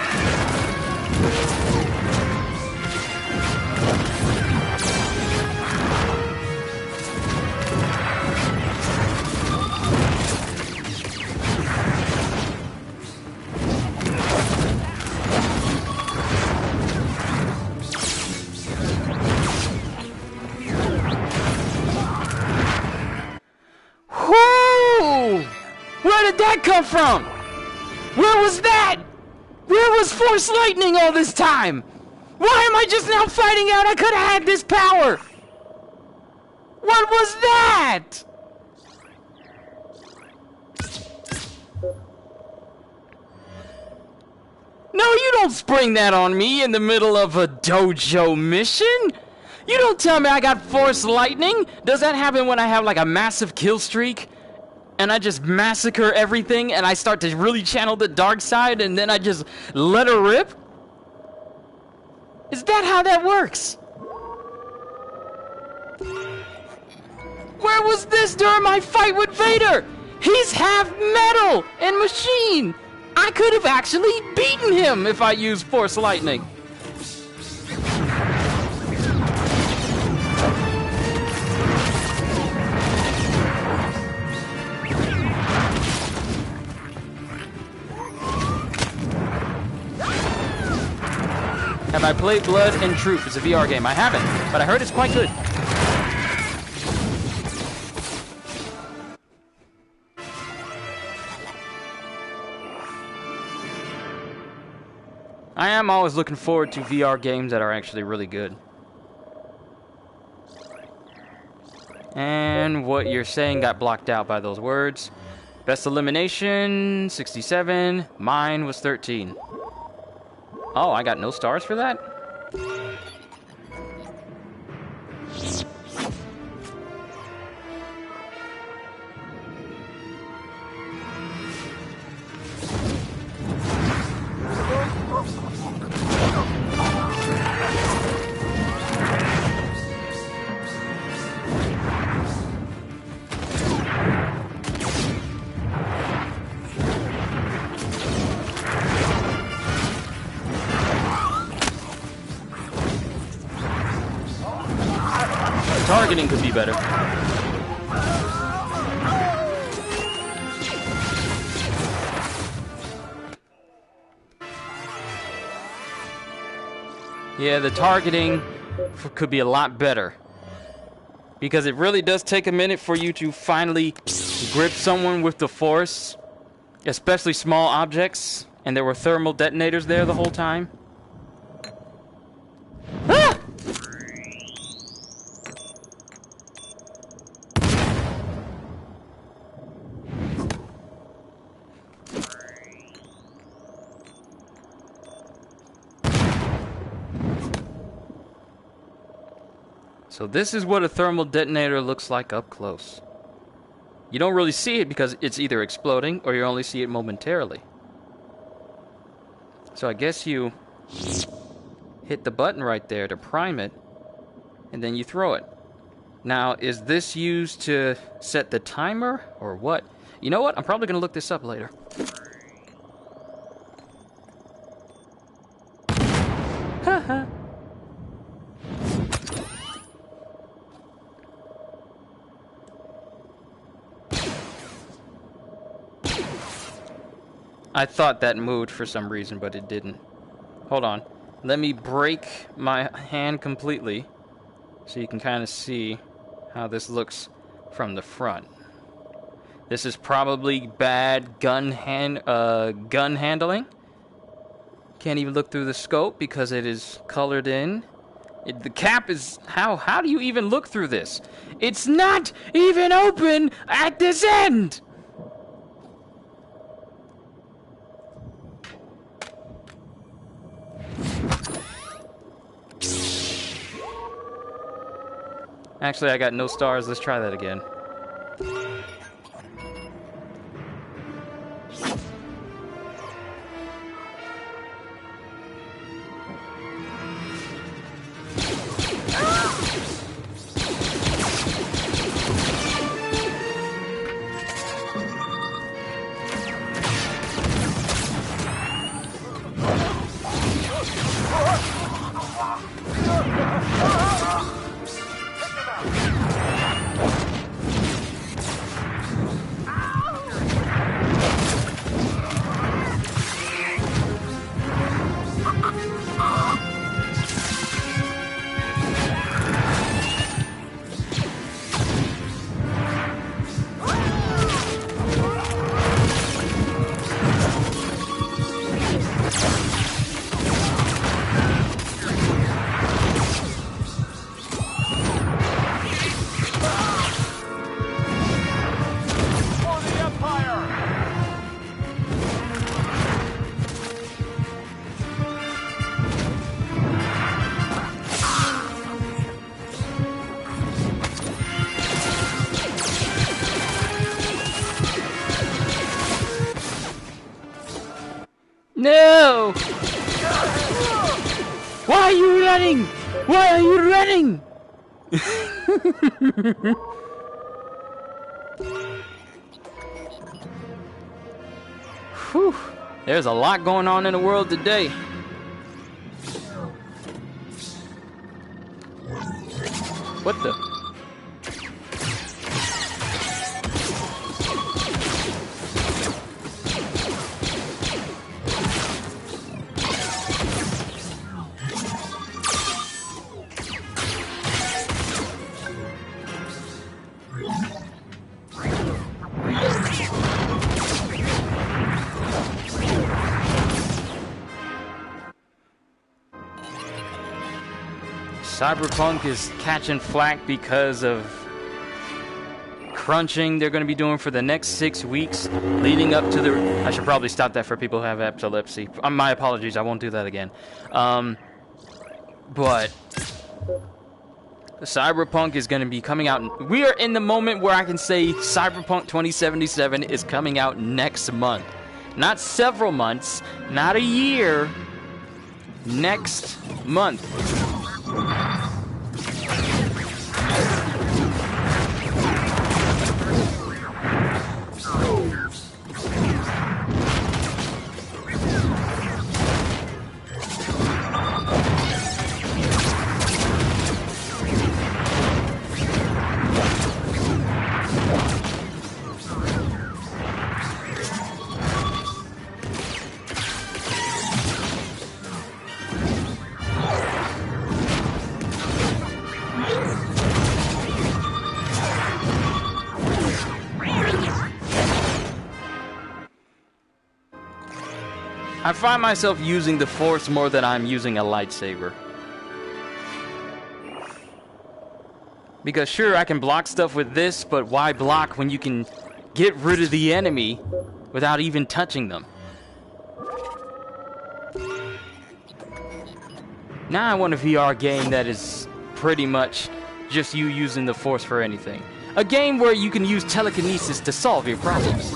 Where did that come from? Where was that? Where was Force Lightning all this time? Why am I just now finding out I could have had this power? What was that? No, you don't spring that on me in the middle of a dojo mission. You don't tell me I got Force Lightning. Does that happen when I have like a massive kill streak? And I just massacre everything, and I start to really channel the dark side, and then I just let her rip? Is that how that works? Where was this during my fight with Vader? He's half metal and machine. I could have actually beaten him if I used Force Lightning. Have I played Blood and Truth? It's a VR game. I haven't, but I heard it's quite good. I am always looking forward to VR games that are actually really good. And what you're saying got blocked out by those words. Best elimination, 67. Mine was 13. Oh, I got no stars for that? Targeting could be better. Yeah, the targeting could be a lot better. Because it really does take a minute for you to finally grip someone with the Force. Especially small objects. And there were thermal detonators there the whole time. Ah! So this is what a thermal detonator looks like up close. You don't really see it because it's either exploding or you only see it momentarily. So I guess you hit the button right there to prime it, and then you throw it. Now, is this used to set the timer or what? You know what? I'm probably going to look this up later. Haha. I thought that moved for some reason, but it didn't. Hold on. Let me break my hand completely so you can kind of see how this looks from the front. This is probably bad gun handling. Can't even look through the scope because it is colored in. The cap is... How do you even look through this? It's not even open at this end! Actually, I got no stars. Let's try that again. No! Why are you running? Why are you running? Whew. There's a lot going on in the world today. What the? Cyberpunk is catching flack because of crunching they're going to be doing for the next 6 weeks leading up to the... I should probably stop that for people who have epilepsy. My apologies, I won't do that again. But Cyberpunk is going to be coming out... We are in the moment where I can say Cyberpunk 2077 is coming out next month. Not several months, not a year. Next month. I find myself using the Force more than I'm using a lightsaber. Because sure, I can block stuff with this, but why block when you can get rid of the enemy without even touching them? Now I want a VR game that is pretty much just you using the Force for anything. A game where you can use telekinesis to solve your problems.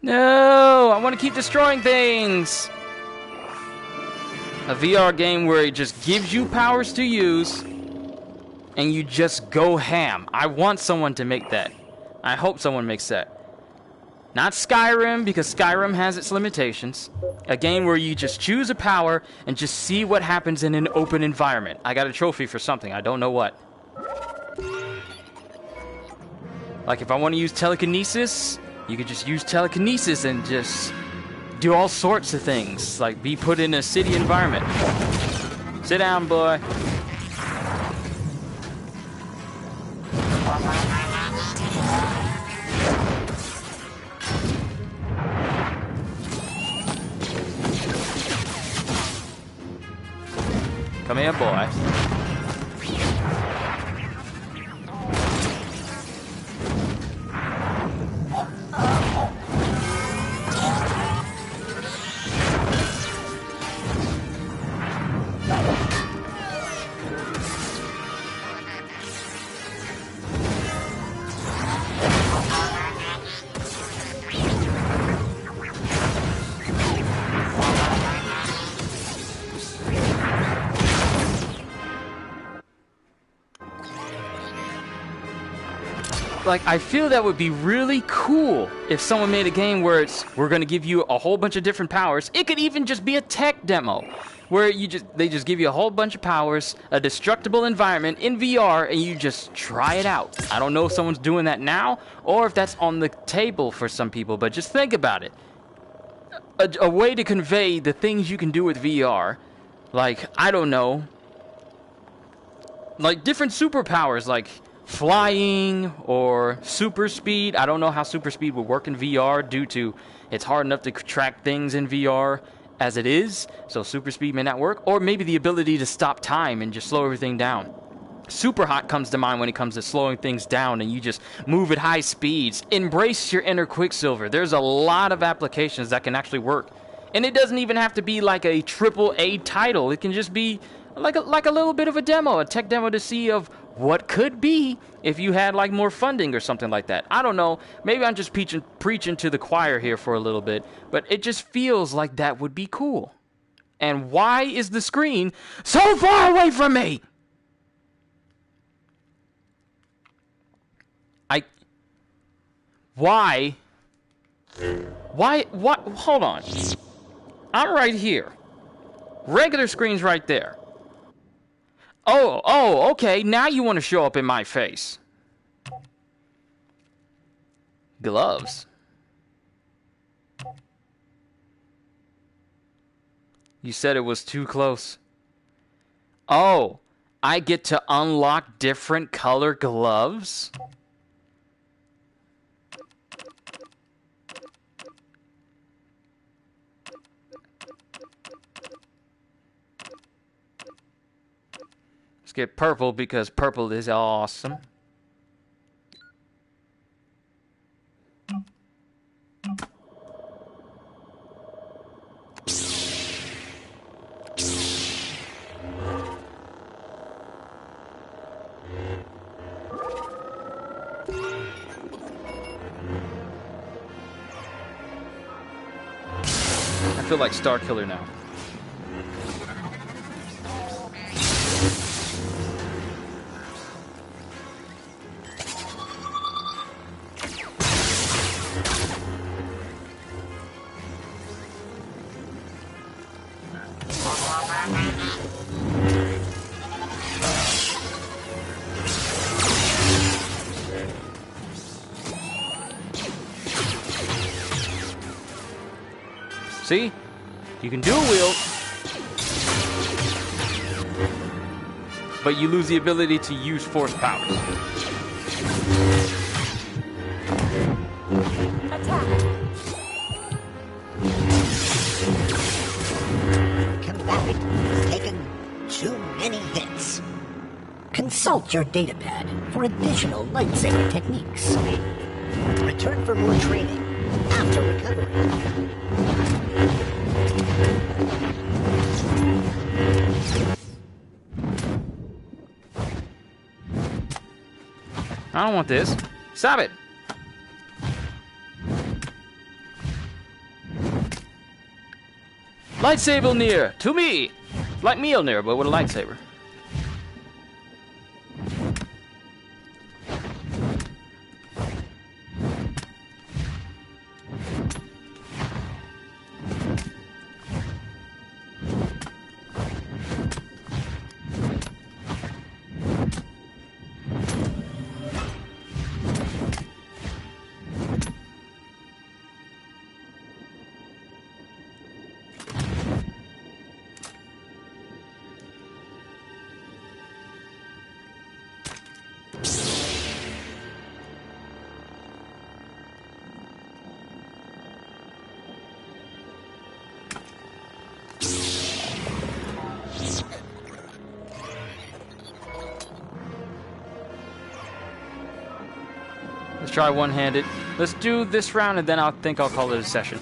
No, I want to keep destroying things. A VR game where it just gives you powers to use and you just go ham. I want someone to make that. I hope someone makes that. Not Skyrim, because Skyrim has its limitations. A game where you just choose a power and just see what happens in an open environment. I got a trophy for something, I don't know what. Like if I want to use telekinesis, you could just use telekinesis and just do all sorts of things. Like be put in a city environment. Sit down, boy. Come here, boy. Like, I feel that would be really cool if someone made a game where we're going to give you a whole bunch of different powers. It could even just be a tech demo where they just give you a whole bunch of powers, a destructible environment in VR, and you just try it out. I don't know if someone's doing that now or if that's on the table for some people, but just think about it. A way to convey the things you can do with VR, like, I don't know, like different superpowers, like flying or super speed. I don't know how super speed would work in VR due to it's hard enough to track things in VR as it is, so super speed may not work. Or maybe the ability to stop time and just slow everything down. Super hot comes to mind when it comes to slowing things down and you just move at high speeds. Embrace your inner Quicksilver. There's a lot of applications that can actually work. And it doesn't even have to be like a AAA title. It can just be like a little bit of a demo, a tech demo to see of what could be if you had like more funding or something like that. I don't know. Maybe I'm just preaching to the choir here for a little bit, but it just feels like that would be cool. And why is the screen so far away from me? Why? What? Hold on. I'm right here. Regular screen's right there. Oh, okay. Now you want to show up in my face. Gloves. You said it was too close. Oh, I get to unlock different color gloves? Let's get purple because purple is awesome. I feel like Star Killer now. See? You can dual wield, but you lose the ability to use force powers. Combatant has taken too many hits. Consult your datapad for additional lightsaber techniques. Return for more training after recovery. I don't want this. Stop it! Lightsaber near to me! Like Mjolnir, but with a lightsaber. Let's try one-handed. Let's do this round, and then I'll call it a session.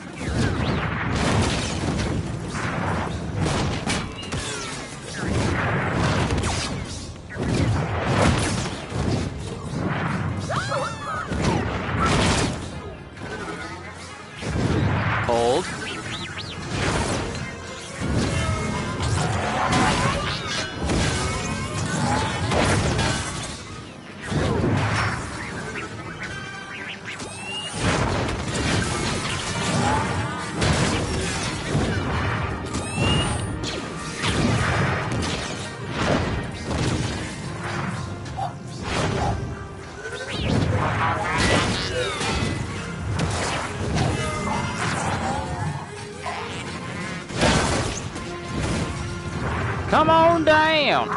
Hold. Come on down!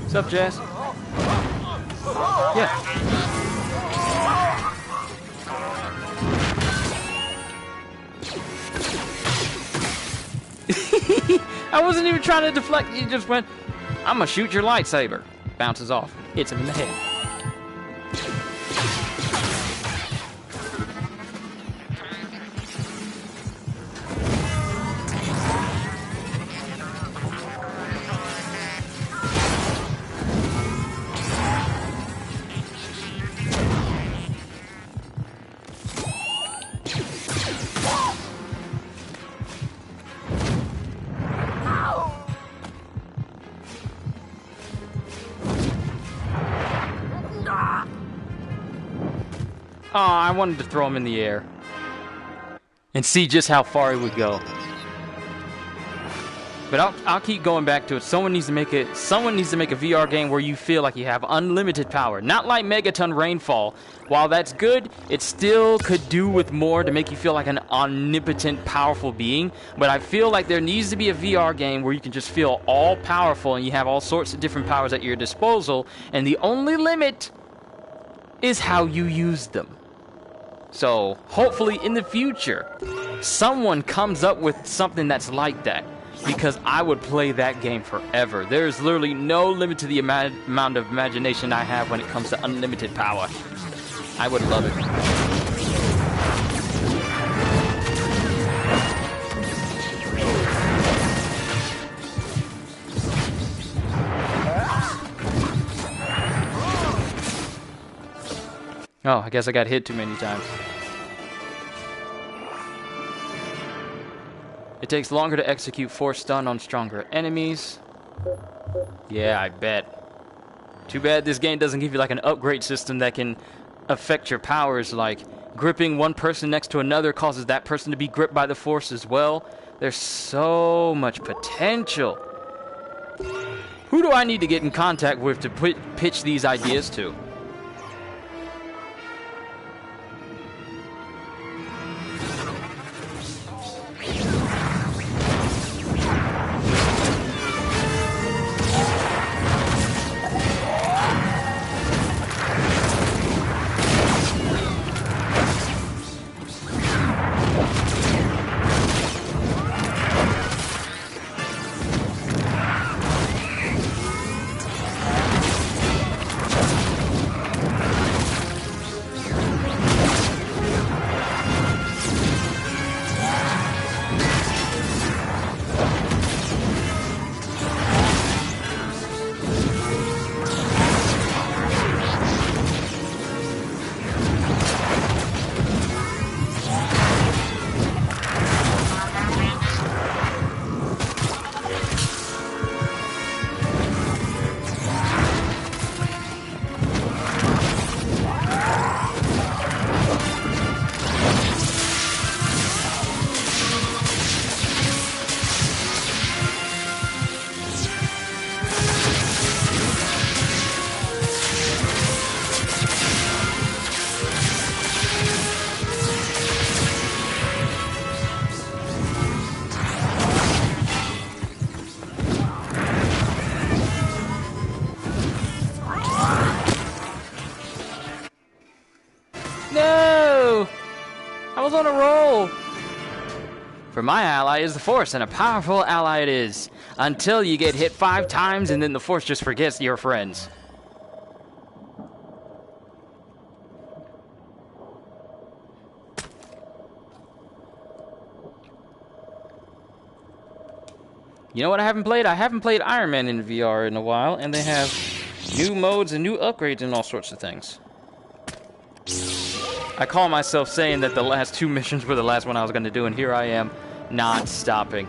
What's up, Jess? Yeah. I wasn't even trying to deflect. You just went, I'm gonna shoot your lightsaber. Bounces off. Hits him in the head. Oh, I wanted to throw him in the air and see just how far he would go. But I'll keep going back to it. Someone needs to make a VR game where you feel like you have unlimited power. Not like Megaton Rainfall. While that's good, it still could do with more to make you feel like an omnipotent, powerful being. But I feel like there needs to be a VR game where you can just feel all powerful and you have all sorts of different powers at your disposal, and the only limit is how you use them. So, hopefully in the future, someone comes up with something that's like that, because I would play that game forever. There's literally no limit to the amount of imagination I have when it comes to unlimited power. I would love it. Oh, I guess I got hit too many times. It takes longer to execute force stun on stronger enemies. Yeah, I bet. Too bad this game doesn't give you like an upgrade system that can affect your powers, like gripping one person next to another causes that person to be gripped by the force as well. There's so much potential. Who do I need to get in contact with to pitch these ideas to? No! I was on a roll! For my ally is the Force, and a powerful ally it is. Until you get hit 5 times, and then the Force just forgets your friends. You know what I haven't played? I haven't played Iron Man in VR in a while, and they have new modes and new upgrades and all sorts of things. I call myself saying that the last 2 missions were the last one I was going to do, and here I am, not stopping.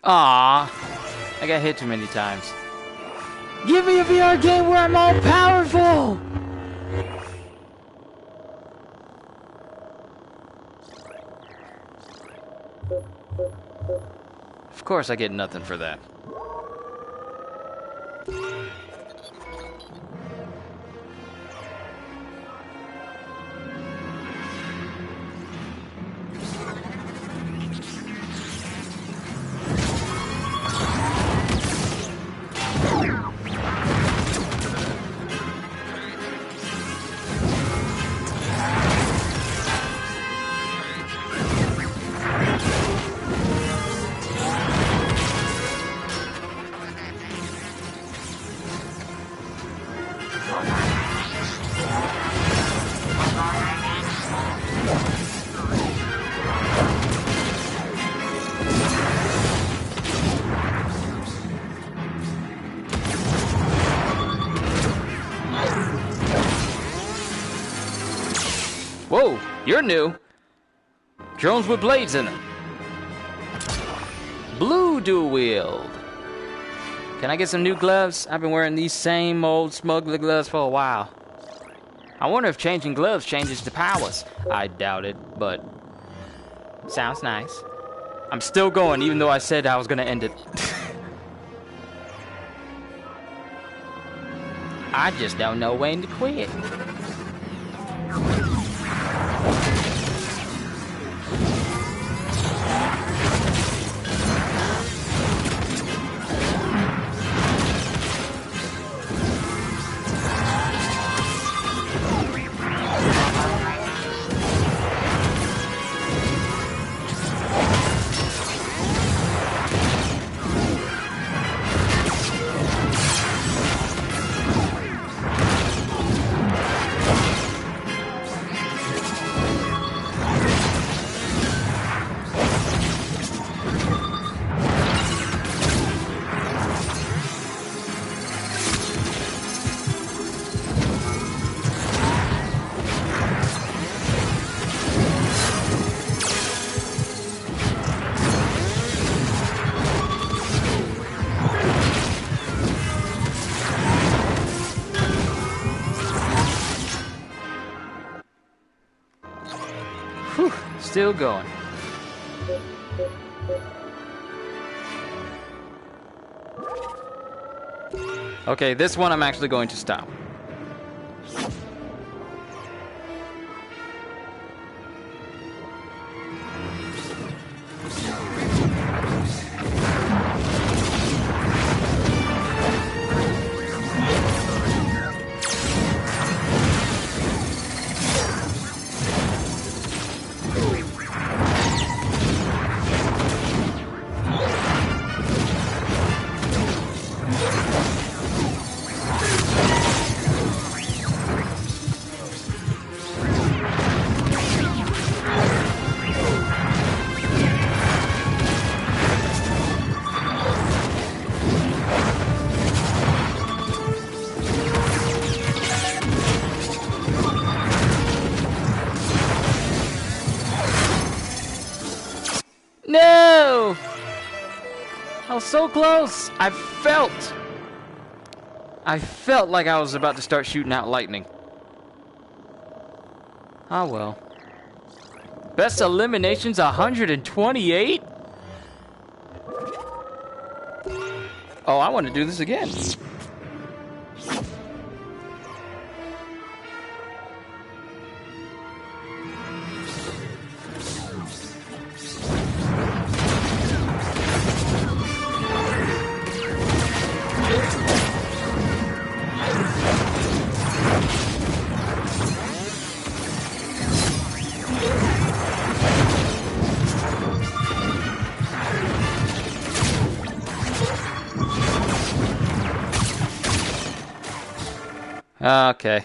Aww, I got hit too many times. Give me a VR game where I'm all powerful! Of course I get nothing for that. Whoa, you're new. Drones with blades in them. Blue dual wield. Can I get some new gloves? I've been wearing these same old smuggler gloves for a while. I wonder if changing gloves changes the powers. I doubt it, but sounds nice. I'm still going, even though I said I was gonna end it. I just don't know when to quit. Whew, still going. Okay, this one I'm actually going to stop. I was so close. I felt like I was about to start shooting out lightning. Ah, well. Best eliminations 128? Oh, I want to do this again. Okay.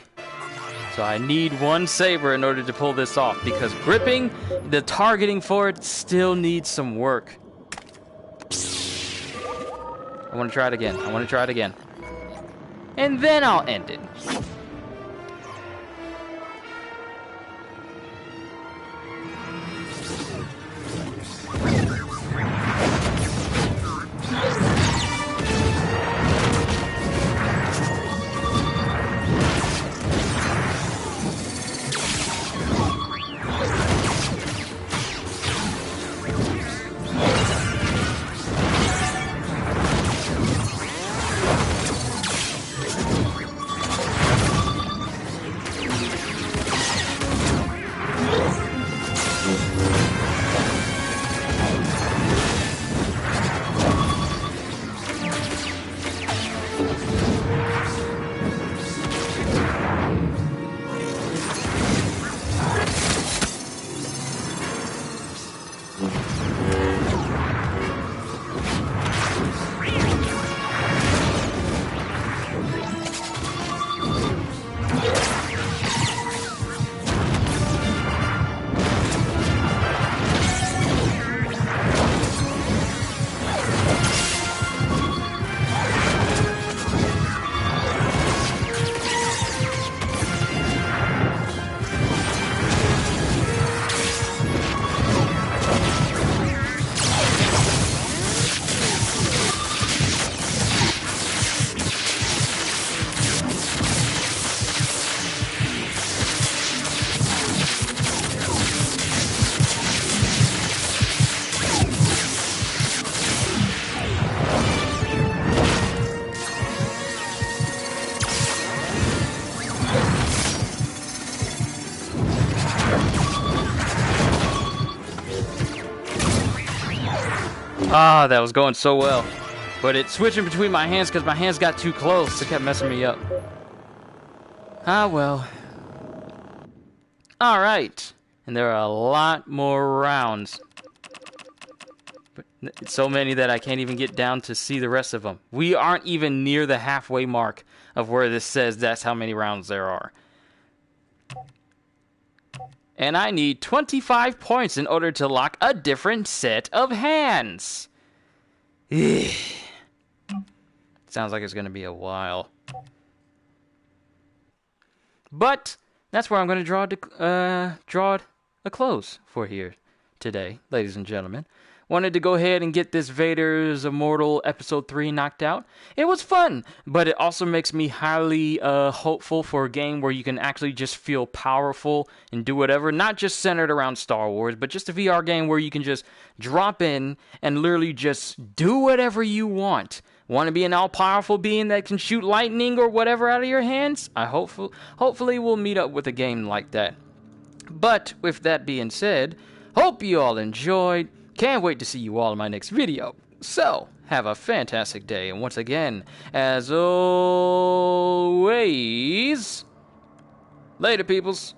So I need one saber in order to pull this off, because gripping, the targeting for it still needs some work. I want to try it again. And then I'll end it. Ah, that was going so well. But it's switching between my hands because my hands got too close. It kept messing me up. Ah, well. Alright. And there are a lot more rounds. But it's so many that I can't even get down to see the rest of them. We aren't even near the halfway mark of where this says that's how many rounds there are. And I need 25 points in order to lock a different set of hands. Sounds like it's going to be a while. But that's where I'm going to draw a close for here today, ladies and gentlemen. Wanted to go ahead and get this Vader's Immortal Episode 3 knocked out. It was fun, but it also makes me highly hopeful for a game where you can actually just feel powerful and do whatever. Not just centered around Star Wars, but just a VR game where you can just drop in and literally just do whatever you want. Want to be an all-powerful being that can shoot lightning or whatever out of your hands? Hopefully we'll meet up with a game like that. But with that being said, hope you all enjoyed. Can't wait to see you all in my next video. So, have a fantastic day. And once again, as always, later, peoples.